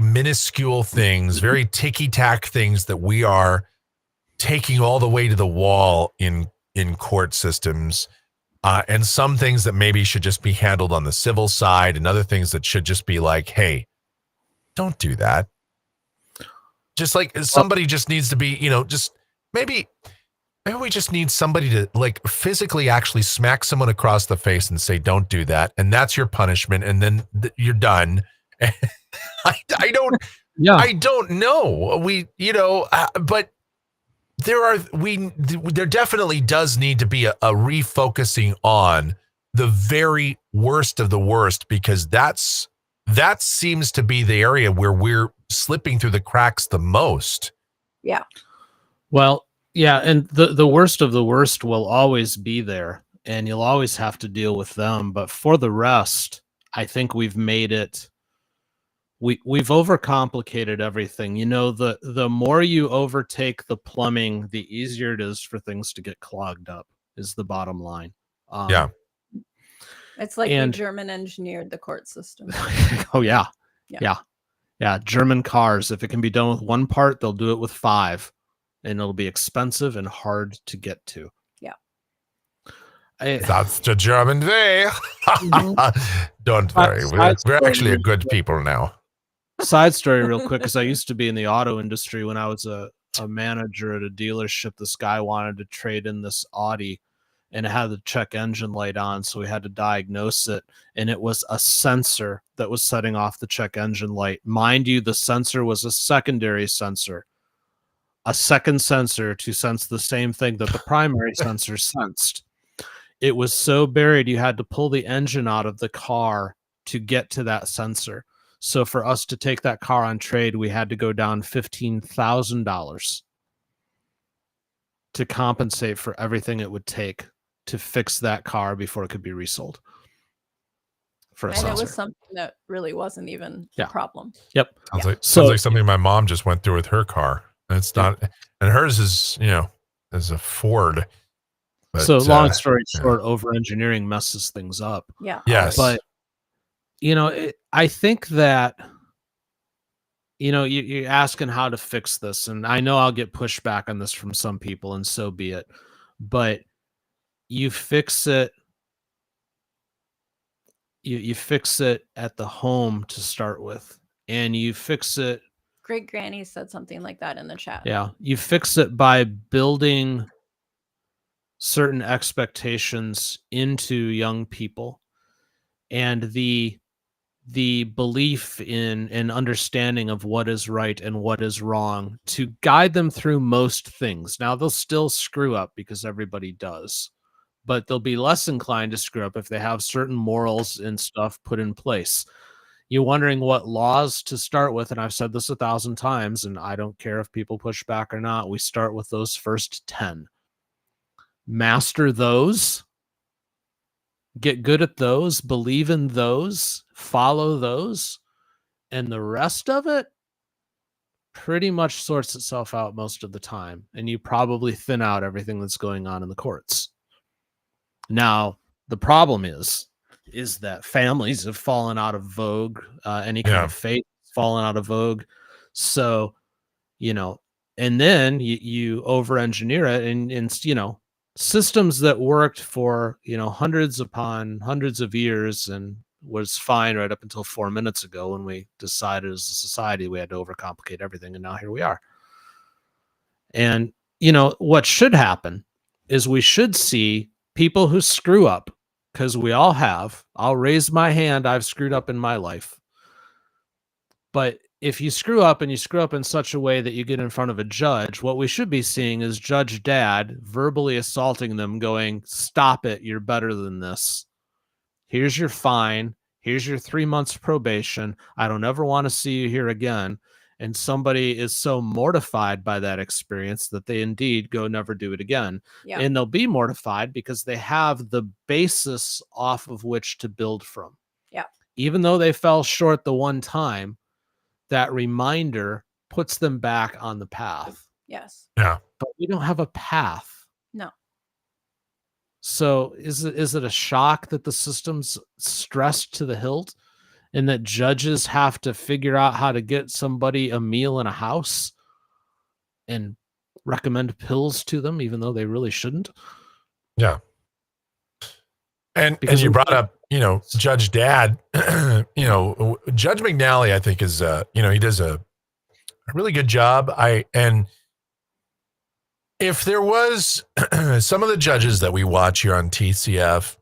minuscule things, very ticky-tack things that we are taking all the way to the wall in court systems, and some things that maybe should just be handled on the civil side, and other things that should just be like, hey, don't do that. Just like somebody just needs to be, just maybe we just need somebody to like physically actually smack someone across the face and say, don't do that. And that's your punishment. And then you're done. I don't know. But there definitely does need to be a refocusing on the very worst of the worst, because that seems to be the area where we're slipping through the cracks the most. Yeah. Well, yeah. And the worst of the worst will always be there, and you'll always have to deal with them. But for the rest, I think we've made it. We've overcomplicated everything. The more you overtake the plumbing, the easier it is for things to get clogged up, is the bottom line. It's like we German engineered the court system. Oh, yeah. Yeah, German cars. If it can be done with one part, they'll do it with 5, and it'll be expensive and hard to get to. Yeah. That's the German way. Don't worry. We're actually a good people now. Side story real quick, because I used to be in the auto industry when I was a manager at a dealership. This guy wanted to trade in this Audi, and it had the check engine light on, so we had to diagnose it, and it was a sensor that was setting off the check engine light. Mind you, the sensor was a secondary sensor, a second sensor to sense the same thing that the primary sensor sensed. It was so buried, you had to pull the engine out of the car to get to that sensor. So for us to take that car on trade, we had to go down $15,000 to compensate for everything it would take to fix that car before it could be resold. And it was something that really wasn't even a problem. Yep. Sounds like something my mom just went through with her car. It's not, and hers is, is a Ford. But, so long story short, over-engineering messes things up. Yeah. Yes. But, I think that, you're asking how to fix this, and I know I'll get pushback on this from some people, and so be it. But you fix it. You fix it at the home to start with, and you fix it. Great Granny said something like that in the chat. Yeah, you fix it by building certain expectations into young people, and the belief in and understanding of what is right and what is wrong to guide them through most things. Now, they'll still screw up because everybody does, but they'll be less inclined to screw up if they have certain morals and stuff put in place. You're wondering what laws to start with, and I've said this 1,000 times, and I don't care if people push back or not. We start with those first 10. Master those. Get good at those, believe in those, follow those, and the rest of it pretty much sorts itself out most of the time, and you probably thin out everything that's going on in the courts. Now, the problem is that families have fallen out of vogue, any kind of faith has fallen out of vogue, so, and then you over-engineer it, and systems that worked for hundreds upon hundreds of years and was fine right up until 4 minutes ago when we decided as a society we had to overcomplicate everything, and now here we are. And what should happen is we should see people who screw up, because we all have. I'll raise my hand, I've screwed up in my life. But if you screw up, and you screw up in such a way that you get in front of a judge, what we should be seeing is Judge Dad verbally assaulting them, going, "Stop it, you're better than this. Here's your fine. Here's your 3 months probation. I don't ever want to see you here again." And somebody is so mortified by that experience that they indeed go never do it again. Yeah. And they'll be mortified because they have the basis off of which to build from. Yeah. Even though they fell short the one time, that reminder puts them back on the path. Yes. Yeah. But we don't have a path. No. So is it a shock that the system's stressed to the hilt, and that judges have to figure out how to get somebody a meal in a house and recommend pills to them, even though they really shouldn't? Yeah. And as you brought up, Judge Dad, Judge McNally, I think is, he does a really good job. And if there was some of the judges that we watch here on TCF,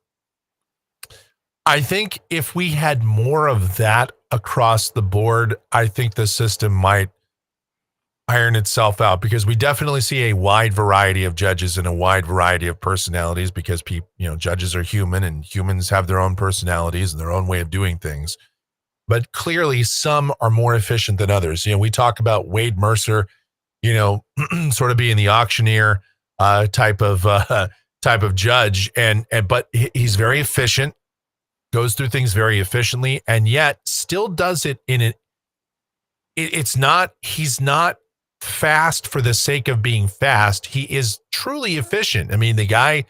I think if we had more of that across the board, I think the system might iron itself out, because we definitely see a wide variety of judges and a wide variety of personalities, because judges are human, and humans have their own personalities and their own way of doing things. But clearly some are more efficient than others. We talk about Wade Mercer, sort of being the auctioneer type of judge, but he's very efficient, goes through things very efficiently, and yet still does it he's not fast for the sake of being fast. He is truly efficient. I mean, the guy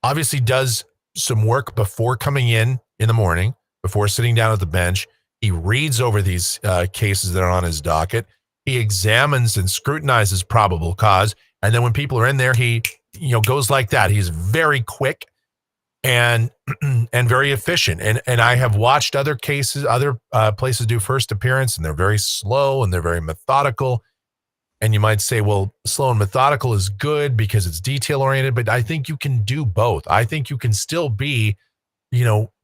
obviously does some work before coming in the morning, before sitting down at the bench. He reads over these cases that are on his docket. He examines and scrutinizes probable cause. And then when people are in there, he, goes like that. He's very quick and and very efficient. And I have watched other cases, other places do first appearance, and they're very slow and they're very methodical. And you might say, well, slow and methodical is good because it's detail oriented, but I think you can do both. I think you can still be,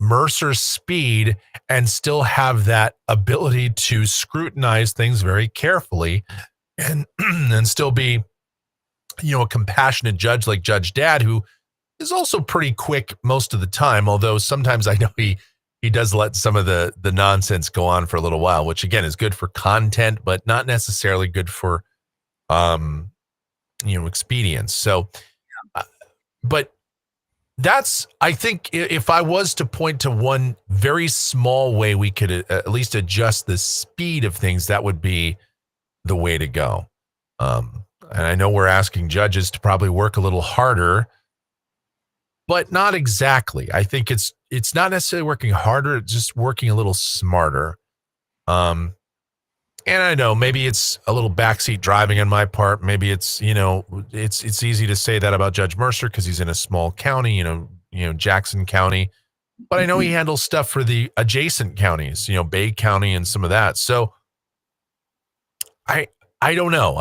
Mercer's speed and still have that ability to scrutinize things very carefully and and still be, a compassionate judge like Judge Dad, who is also pretty quick most of the time, although sometimes I know he does let some of the nonsense go on for a little while, which again is good for content, but not necessarily good for expedience. So but that's, I think, if I was to point to one very small way we could at least adjust the speed of things, that would be the way to go. And I know we're asking judges to probably work a little harder, but not exactly. I think it's not necessarily working harder, it's just working a little smarter. And I know maybe it's a little backseat driving on my part. Maybe it's, it's easy to say that about Judge Mercer because he's in a small county, Jackson County. But I know he handles stuff for the adjacent counties, Bay County and some of that. So I don't know.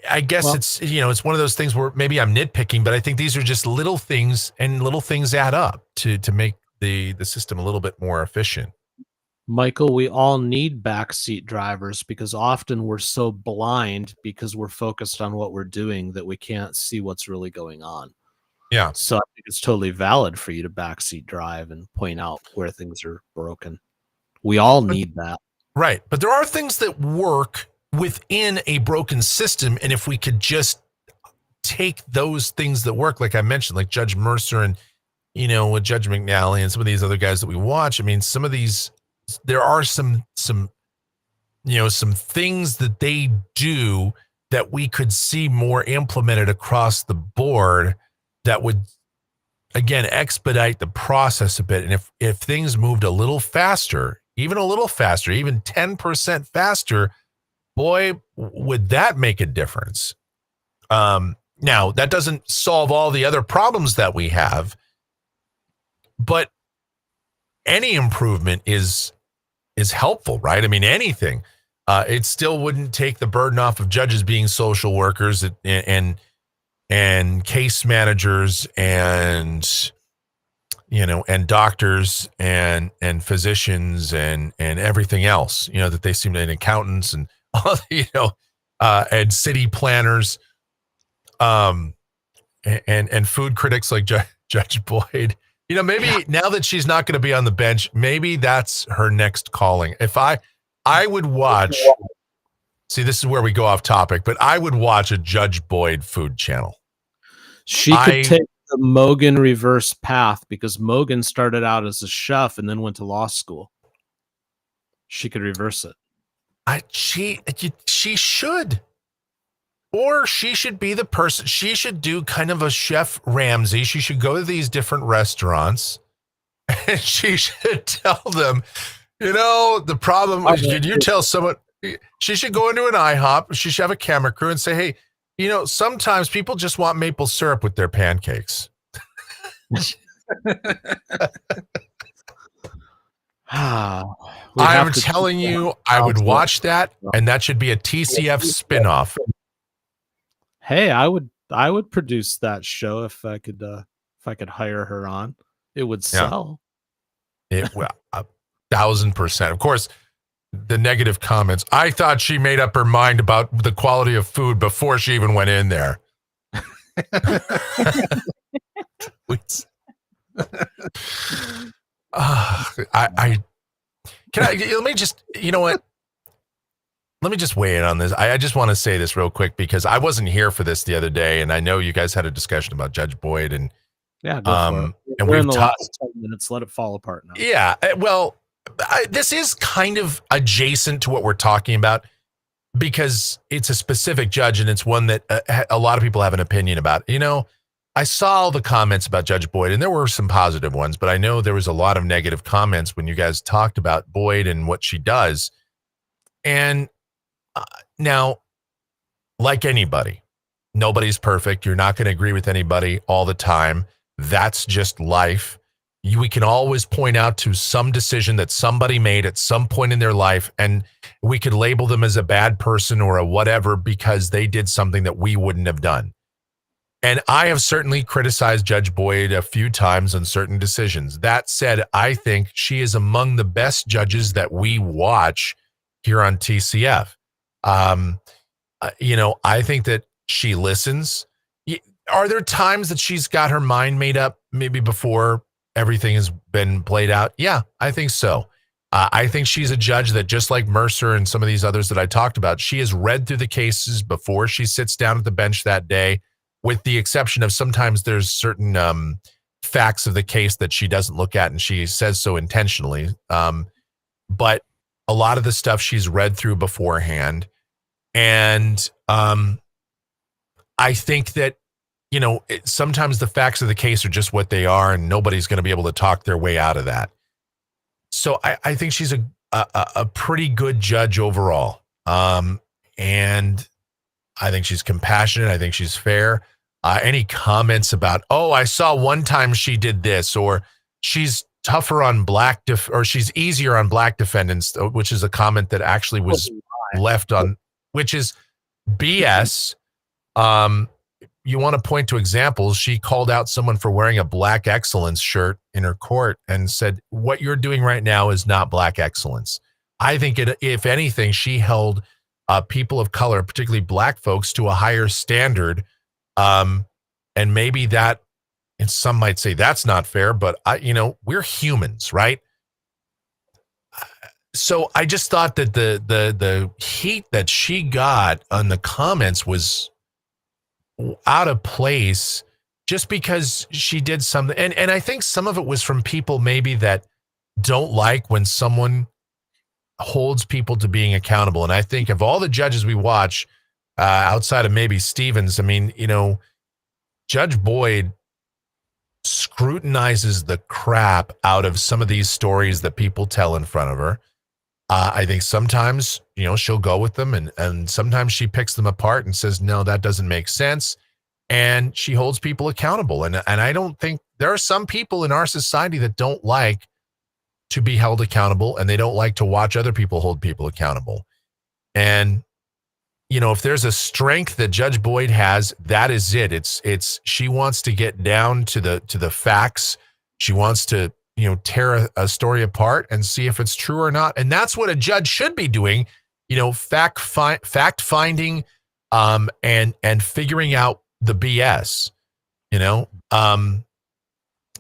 I guess it's one of those things where maybe I'm nitpicking, but I think these are just little things, and little things add up to make the system a little bit more efficient. Michael, we all need backseat drivers because often we're so blind because we're focused on what we're doing that we can't see what's really going on. Yeah. So I think it's totally valid for you to backseat drive and point out where things are broken. We all need that. Right. But there are things that work within a broken system. And if we could just take those things that work, like I mentioned, like Judge Mercer and, with Judge McNally and some of these other guys that we watch, I mean, some of these, there are some things that they do that we could see more implemented across the board that would, again, expedite the process a bit. And if things moved a little faster, even 10% faster, boy, would that make a difference. Now, that doesn't solve all the other problems that we have, but any improvement is helpful, right? I mean, anything. It still wouldn't take the burden off of judges being social workers and case managers and doctors and physicians and everything else, that they seem to, and accountants and and city planners, and food critics like Judge Boyd. Maybe now that she's not going to be on the bench, maybe that's her next calling. If I would watch, see, this is where we go off topic, but I would watch a Judge Boyd food channel. She could take the Mogan reverse path because Mogan started out as a chef and then went to law school. She could reverse it. She should. Or she should be the person. She should do kind of a Chef Ramsay. She should go to these different restaurants and she should tell them, the problem is, did you tell someone? She should go into an IHOP. She should have a camera crew and say, hey, sometimes people just want maple syrup with their pancakes. I'm telling you, I would watch that, and that should be a TCF spinoff. Hey, I would produce that show if I could hire her on. It would sell. It 1,000%. Of course, the negative comments. I thought she made up her mind about the quality of food before she even went in there. Let me just, let me just weigh in on this. I just want to say this real quick because I wasn't here for this the other day, and I know you guys had a discussion about Judge Boyd and go for it. And we're in the last 10 minutes. Let it fall apart now. Yeah, well, this is kind of adjacent to what we're talking about because it's a specific judge and it's one that a lot of people have an opinion about. I saw the comments about Judge Boyd, and there were some positive ones, but I know there was a lot of negative comments when you guys talked about Boyd and what she does. And now, like anybody, nobody's perfect. You're not going to agree with anybody all the time. That's just life. We can always point out to some decision that somebody made at some point in their life, and we could label them as a bad person or a whatever because they did something that we wouldn't have done. And I have certainly criticized Judge Boyd a few times on certain decisions. That said, I think she is among the best judges that we watch here on TCF. I think that she listens. Are there times that she's got her mind made up maybe before everything has been played out? Yeah, I think so. I think she's a judge that, just like Mercer and some of these others that I talked about, she has read through the cases before she sits down at the bench that day, with the exception of sometimes there's certain facts of the case that she doesn't look at, and she says so intentionally. But a lot of the stuff she's read through beforehand. And I think that, sometimes the facts of the case are just what they are, and nobody's going to be able to talk their way out of that. So I think she's a pretty good judge overall. And I think she's compassionate. I think she's fair. Any comments about, I saw one time she did this, or she's tougher on or she's easier on black defendants, which is a comment that actually was left on, which is BS. You want to point to examples. She called out someone for wearing a Black Excellence shirt in her court and said, what you're doing right now is not Black Excellence. I think if anything, she held people of color, particularly Black folks, to a higher standard. And maybe that, and some might say that's not fair, but we're humans, right? So I just thought that the heat that she got on the comments was out of place, just because she did something. And I think some of it was from people maybe that don't like when someone holds people to being accountable. And I think of all the judges we watch, outside of maybe Stevens, Judge Boyd scrutinizes the crap out of some of these stories that people tell in front of her. I think sometimes, she'll go with them, and sometimes she picks them apart and says, no, that doesn't make sense. And she holds people accountable. And I don't think, there are some people in our society that don't like to be held accountable, and they don't like to watch other people hold people accountable. And, if there's a strength that Judge Boyd has, that is it. It's she wants to get down to the facts. She wants to, tear a story apart and see if it's true or not. And that's what a judge should be doing, fact finding, and figuring out the BS,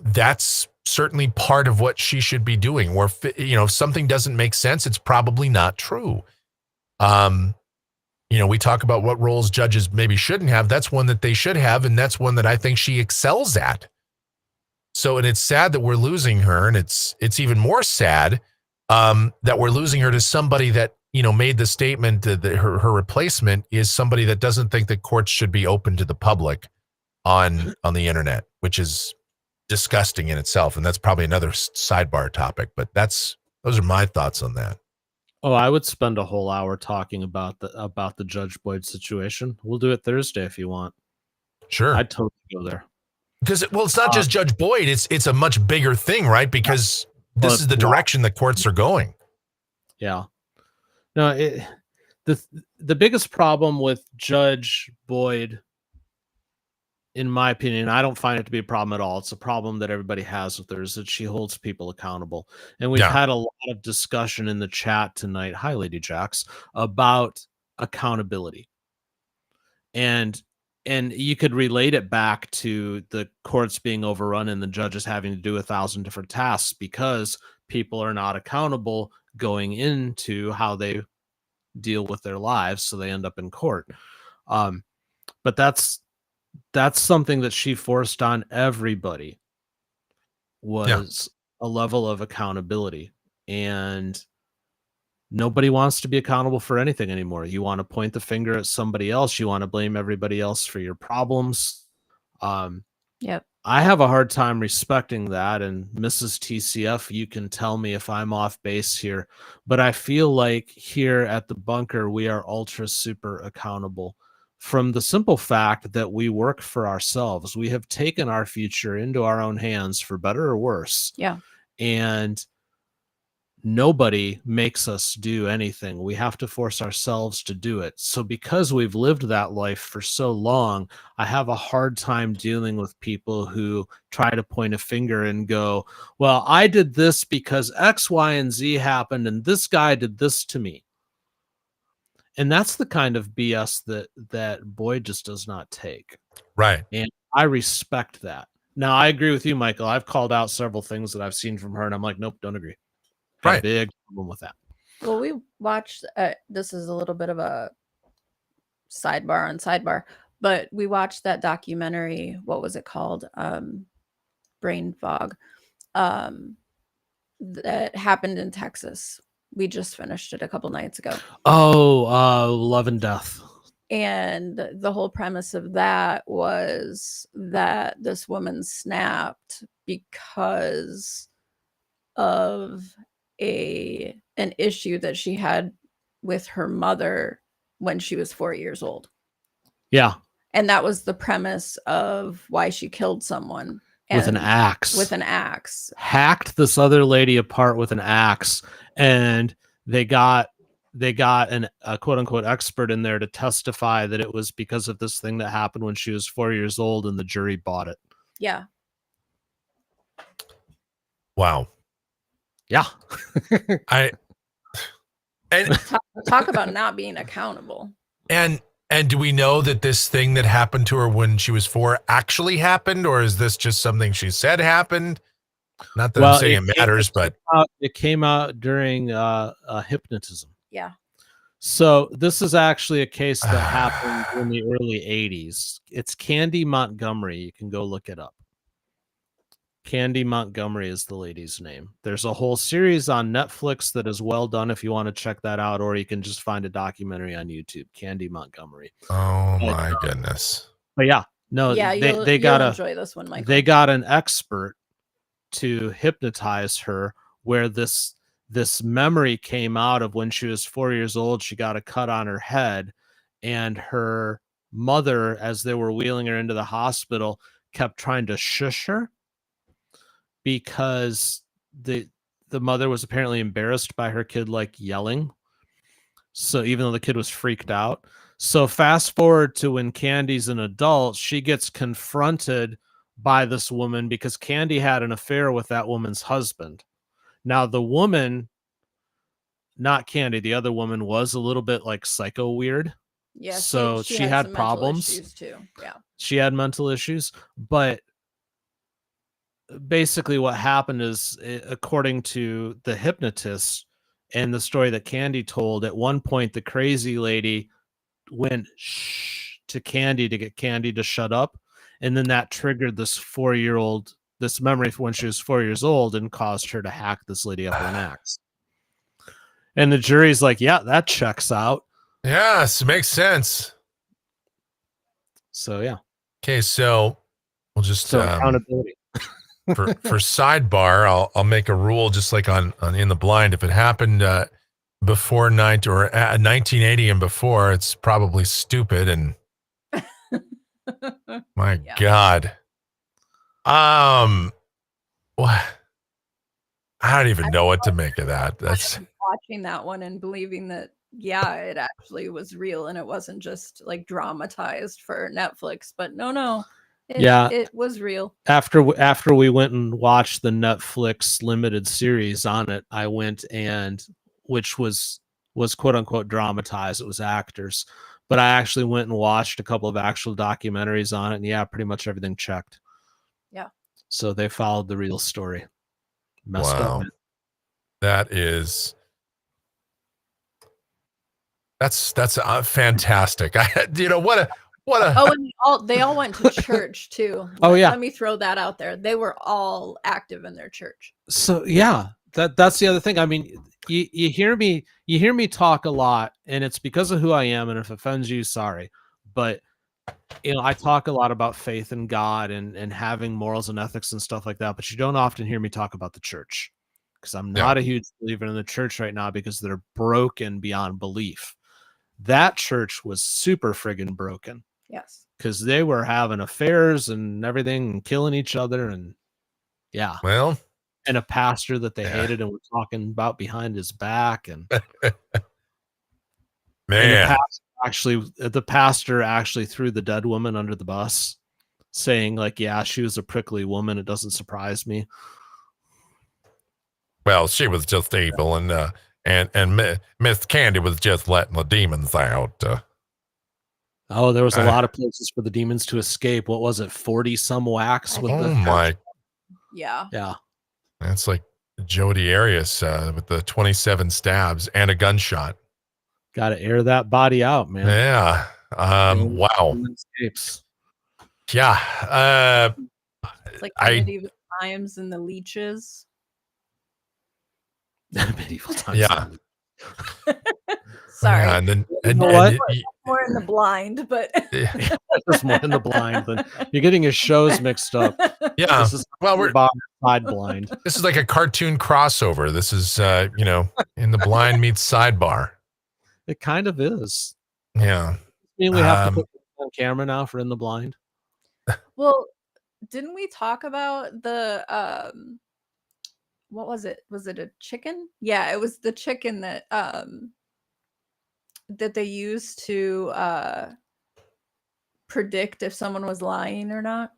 that's certainly part of what she should be doing, where, if something doesn't make sense, it's probably not true. We talk about what roles judges maybe shouldn't have. That's one that they should have. And that's one that I think she excels at. So, and it's sad that we're losing her. And it's even more sad that we're losing her to somebody that, made the statement that her replacement is somebody that doesn't think that courts should be open to the public on the internet, which is disgusting in itself. And that's probably another sidebar topic, but those are my thoughts on that. Oh, I would spend a whole hour talking about the Judge Boyd situation. We'll do it Thursday if you want. Sure. I'd totally go there. Because, it's not just Judge Boyd. It's a much bigger thing, right? Because this is the direction the courts are going. Yeah. No, the biggest problem with Judge Boyd, in my opinion, I don't find it to be a problem at all. It's a problem that everybody has with her, is that she holds people accountable. And we've had a lot of discussion in the chat tonight, hi, Lady Jax, about accountability. And you could relate it back to the courts being overrun and the judges having to do 1,000 different tasks because people are not accountable going into how they deal with their lives, so they end up in court. But that's something that she forced on everybody, was a level of accountability. And nobody wants to be accountable for anything anymore. You want to point the finger at somebody else. You want to blame everybody else for your problems. Yep. I have a hard time respecting that. And Mrs. TCF, you can tell me if I'm off base here, but I feel like here at the bunker, we are ultra super accountable from the simple fact that we work for ourselves. We have taken our future into our own hands, for better or worse. Yeah. And nobody makes us do anything. We have to force ourselves to do it. So because we've lived that life for so long, I have a hard time dealing with people who try to point a finger and go, well, I did this because X, Y, and Z happened, and this guy did this to me. And that's the kind of BS that Boyd just does not take. Right. And I respect that. Now, I agree with you, Michael. I've called out several things that I've seen from her, and I'm like, nope, don't agree. Got a big problem with that. Well, we watched, this is a little bit of a sidebar on sidebar, but we watched that documentary. What was it called? Brain Fog. That happened in Texas. We just finished it a couple nights ago. Oh, Love and Death. And the whole premise of that was that this woman snapped because of an issue that she had with her mother when she was 4 years old. Yeah. And that was the premise of why she killed someone. With an axe. With an axe. Hacked this other lady apart with an axe. And they got a quote unquote expert in there to testify that it was because of this thing that happened when she was 4 years old, and the jury bought it. Yeah. Wow. Yeah. Talk about not being accountable. And do we know that this thing that happened to her when she was 4 actually happened, or is this just something she said happened? Not that I'm saying it matters, but it came out during hypnotism. Yeah. So this is actually a case that happened in the early 80s. It's Candy Montgomery. You can go look it up. Candy Montgomery is the lady's name. There's a whole series on Netflix that is well done if you want to check that out, or you can just find a documentary on YouTube, Candy Montgomery. Oh my goodness. But yeah, no, yeah, they got to enjoy this one, Michael. They got an expert to hypnotize her, where this memory came out of when she was 4 years old. She got a cut on her head, and her mother, as they were wheeling her into the hospital, kept trying to shush her, because the mother was apparently embarrassed by her kid like yelling. So even though the kid was freaked out. So fast forward to when Candy's an adult, she gets confronted by this woman because Candy had an affair with that woman's husband. Now the woman, not Candy, the other woman, was a little bit like psycho weird. Yeah. So she had problems too. Yeah. She had mental issues, but basically what happened is, according to the hypnotist and the story that Candy told, at one point the crazy lady went shh to Candy to get Candy to shut up, and then that triggered this memory for when she was 4 years old and caused her to hack this lady up with an axe. And the jury's like, yeah, that checks out. Yes, makes sense. So yeah. Okay, so we'll just accountability. for sidebar, I'll make a rule, just like on In the Blind. If it happened before 1980 and before, it's probably stupid. And my God, what? I don't even know what to make of that. That's watching that one and believing that, yeah, it actually was real and it wasn't just like dramatized for Netflix. But no. It was real. After we went and watched the Netflix limited series on it, I went which was quote unquote dramatized. It was actors, but I actually went and watched a couple of actual documentaries on it, and yeah, pretty much everything checked. Yeah. So they followed the real story. Messed up. Man. That's fantastic. And they all went to church too. Let me throw that out there. They were all active in their church. So yeah, that's the other thing. I mean, you hear me talk a lot, and it's because of who I am, and if it offends you, sorry. But I talk a lot about faith in God and having morals and ethics and stuff like that, but you don't often hear me talk about the church, because I'm Yeah. not a huge believer in the church right now, because they're broken beyond belief. That church was super friggin' broken, Yes. because they were having affairs and everything and killing each other, and yeah, Well, and a pastor that they yeah. hated and were talking about behind his back, and man. the pastor actually threw the dead woman under the bus, saying like, yeah, she was a prickly woman, it doesn't surprise me. Well, she was just evil, and Miss Candy was just letting the demons out. Oh, there was a lot of places for the demons to escape. What was it, 40 some whacks with Oh the my, Yeah. yeah. that's like Jody Arias with the 27 stabs and a gunshot. Got to air that body out, man. Yeah. Wow. Escapes. Yeah. It's like the medieval times and the leeches. Medieval times. Yeah. Sorry. Yeah, and then more in the blind, but there's more in the blind than you're getting your shows mixed up. Yeah. This is we're side blind. This is like a cartoon crossover. This is In the Blind meets Sidebar. It kind of is. Yeah. I mean, we have to put on camera now for In the Blind. Well, didn't we talk about the what was it? Was it a chicken? Yeah, it was the chicken that that they used to predict if someone was lying or not.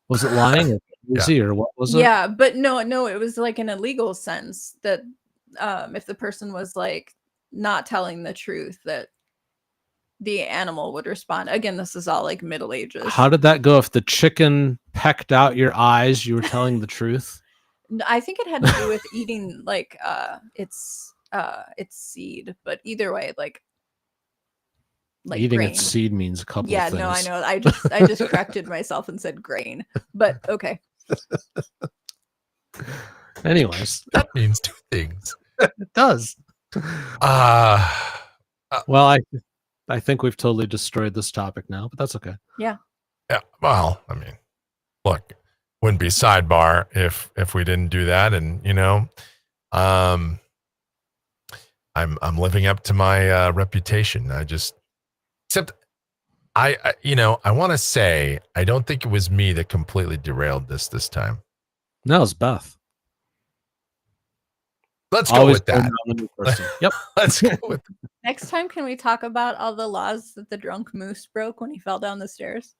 Was it lying or crazy or what was it? Yeah, but no, it was like an illegal sense that if the person was like not telling the truth, that the animal would respond. Again, this is all like Middle Ages. How did that go? If the chicken pecked out your eyes, you were telling the truth? I think it had to do with eating like its seed, but either way, like eating grain. its seed means a couple of things. Yeah, no, I know. I just corrected myself and said grain, but okay. Anyways, that means two things. It does. Well, I think we've totally destroyed this topic now, but that's okay. Yeah. Yeah. Well, I mean, look, wouldn't be Sidebar if we didn't do that, and I'm living up to my reputation. Except I want to say I don't think it was me that completely derailed this time. No, it was Beth. Let's go with that. Yep. Let's go with that. Next time, can we talk about all the laws that the drunk moose broke when he fell down the stairs?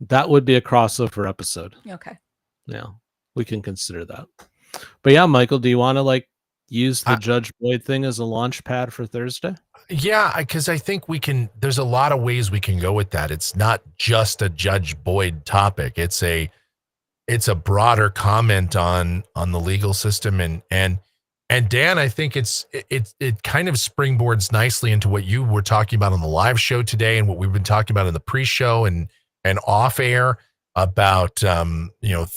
That would be a crossover episode. Okay. Yeah, we can consider that. But yeah, Michael, do you want to use the Judge Boyd thing as a launch pad for Thursday? Yeah, because I think we can. There's a lot of ways we can go with that. It's not just a Judge Boyd topic. It's a broader comment on the legal system and Dan, I think it kind of springboards nicely into what you were talking about on the live show today and what we've been talking about in the pre-show and off air about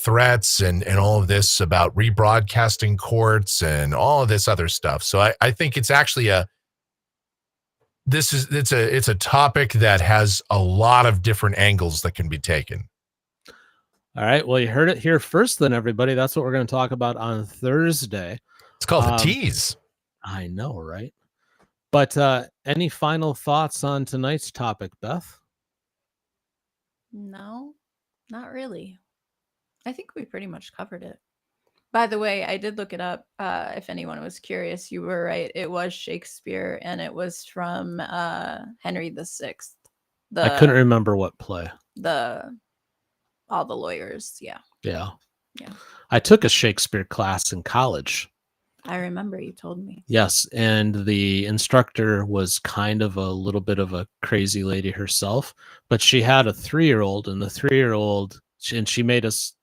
threats and all of this about rebroadcasting courts and all of this other stuff. So I think it's actually it's a topic that has a lot of different angles that can be taken. All right. Well, you heard it here first then, everybody. That's what we're going to talk about on Thursday. It's called the tease. I know, right? But any final thoughts on tonight's topic, Beth? No, not really. I think we pretty much covered it. By the way, I did look it up. If anyone was curious, you were right. It was Shakespeare, and it was from Henry VI. I couldn't remember what play. All the lawyers. Yeah. Yeah. Yeah. I took a Shakespeare class in college. I remember you told me. Yes, and the instructor was kind of a little bit of a crazy lady herself, but she had a 3-year-old, and the 3-year-old, and she made us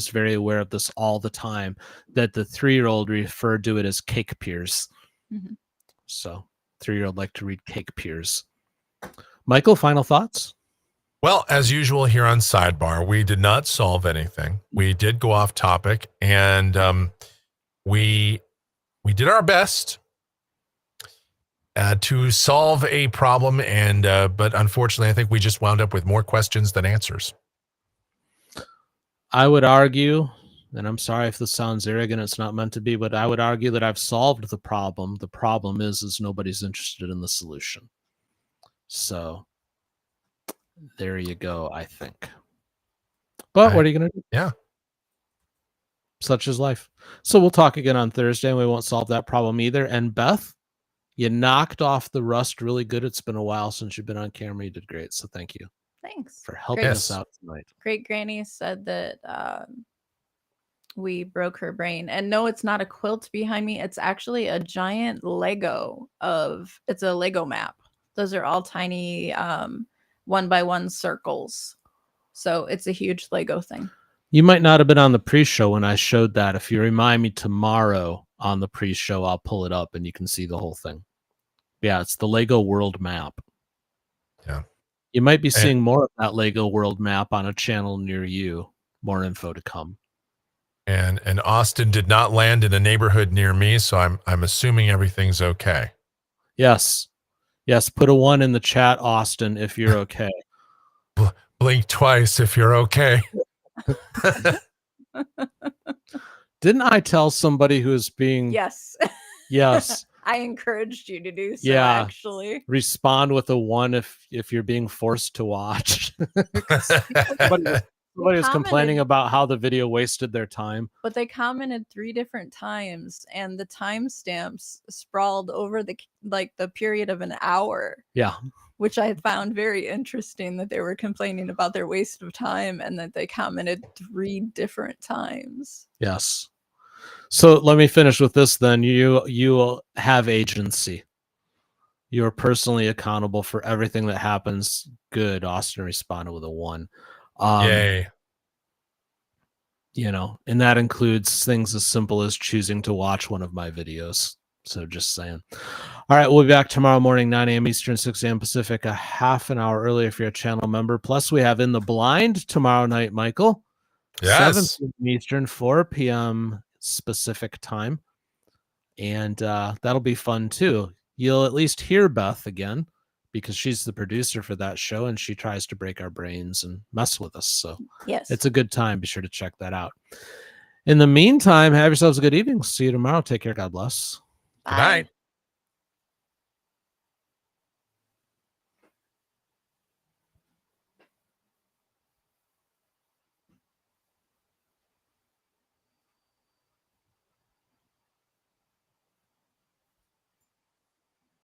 very aware of this all the time, that the 3-year-old referred to it as cake peers. Mm-hmm. So 3-year-old liked to read cake peers. Michael, final thoughts? Well, as usual here on Sidebar, we did not solve anything. We did go off topic, and we did our best. to solve a problem, and but unfortunately, I think we just wound up with more questions than answers. I would argue, and I'm sorry if this sounds arrogant, it's not meant to be, but I would argue that I've solved the problem. The problem is nobody's interested in the solution. So there you go, I think. But what are you going to do? Yeah. Such is life. So we'll talk again on Thursday, and we won't solve that problem either. And Beth, you knocked off the rust really good. It's been a while since you've been on camera. You did great. So thank you. Thanks For helping us out tonight. Great Granny said that we broke her brain. And no, it's not a quilt behind me. It's actually a giant Lego it's a Lego map. Those are all tiny 1x1 circles. So it's a huge Lego thing. You might not have been on the pre-show when I showed that. If you remind me tomorrow on the pre-show, I'll pull it up and you can see the whole thing. Yeah, it's the Lego world map. Yeah. You might be seeing more of that Lego world map on a channel near you. More info to come. And Austin did not land in a neighborhood near me, so I'm assuming everything's okay. Yes. Yes, put a 1 in the chat, Austin, if you're okay. Blink twice if you're okay. Didn't I tell somebody who is being... Yes. Yes. I encouraged you to do so, yeah, actually. Respond with a 1 if you're being forced to watch. Somebody was complaining about how the video wasted their time. But they commented 3 different times, and the timestamps sprawled over the period of an hour. Yeah. Which I found very interesting, that they were complaining about their waste of time and that they commented 3 different times. Yes. So let me finish with this then. You have agency. You are personally accountable for everything that happens. Good. Austin responded with a 1. Yay. You know, and that includes things as simple as choosing to watch one of my videos. So just saying. All right, we'll be back tomorrow morning, 9 a.m. Eastern, 6 a.m. Pacific, a half an hour early if you're a channel member. Plus, we have In the Blind tomorrow night, Michael. Yes. 7 p.m. Eastern, 4 p.m. Pacific time. And that'll be fun, too. You'll at least hear Beth again, because she's the producer for that show, and she tries to break our brains and mess with us. So yes, it's a good time. Be sure to check that out. In the meantime, have yourselves a good evening. See you tomorrow. Take care. God bless. Bye. Good night.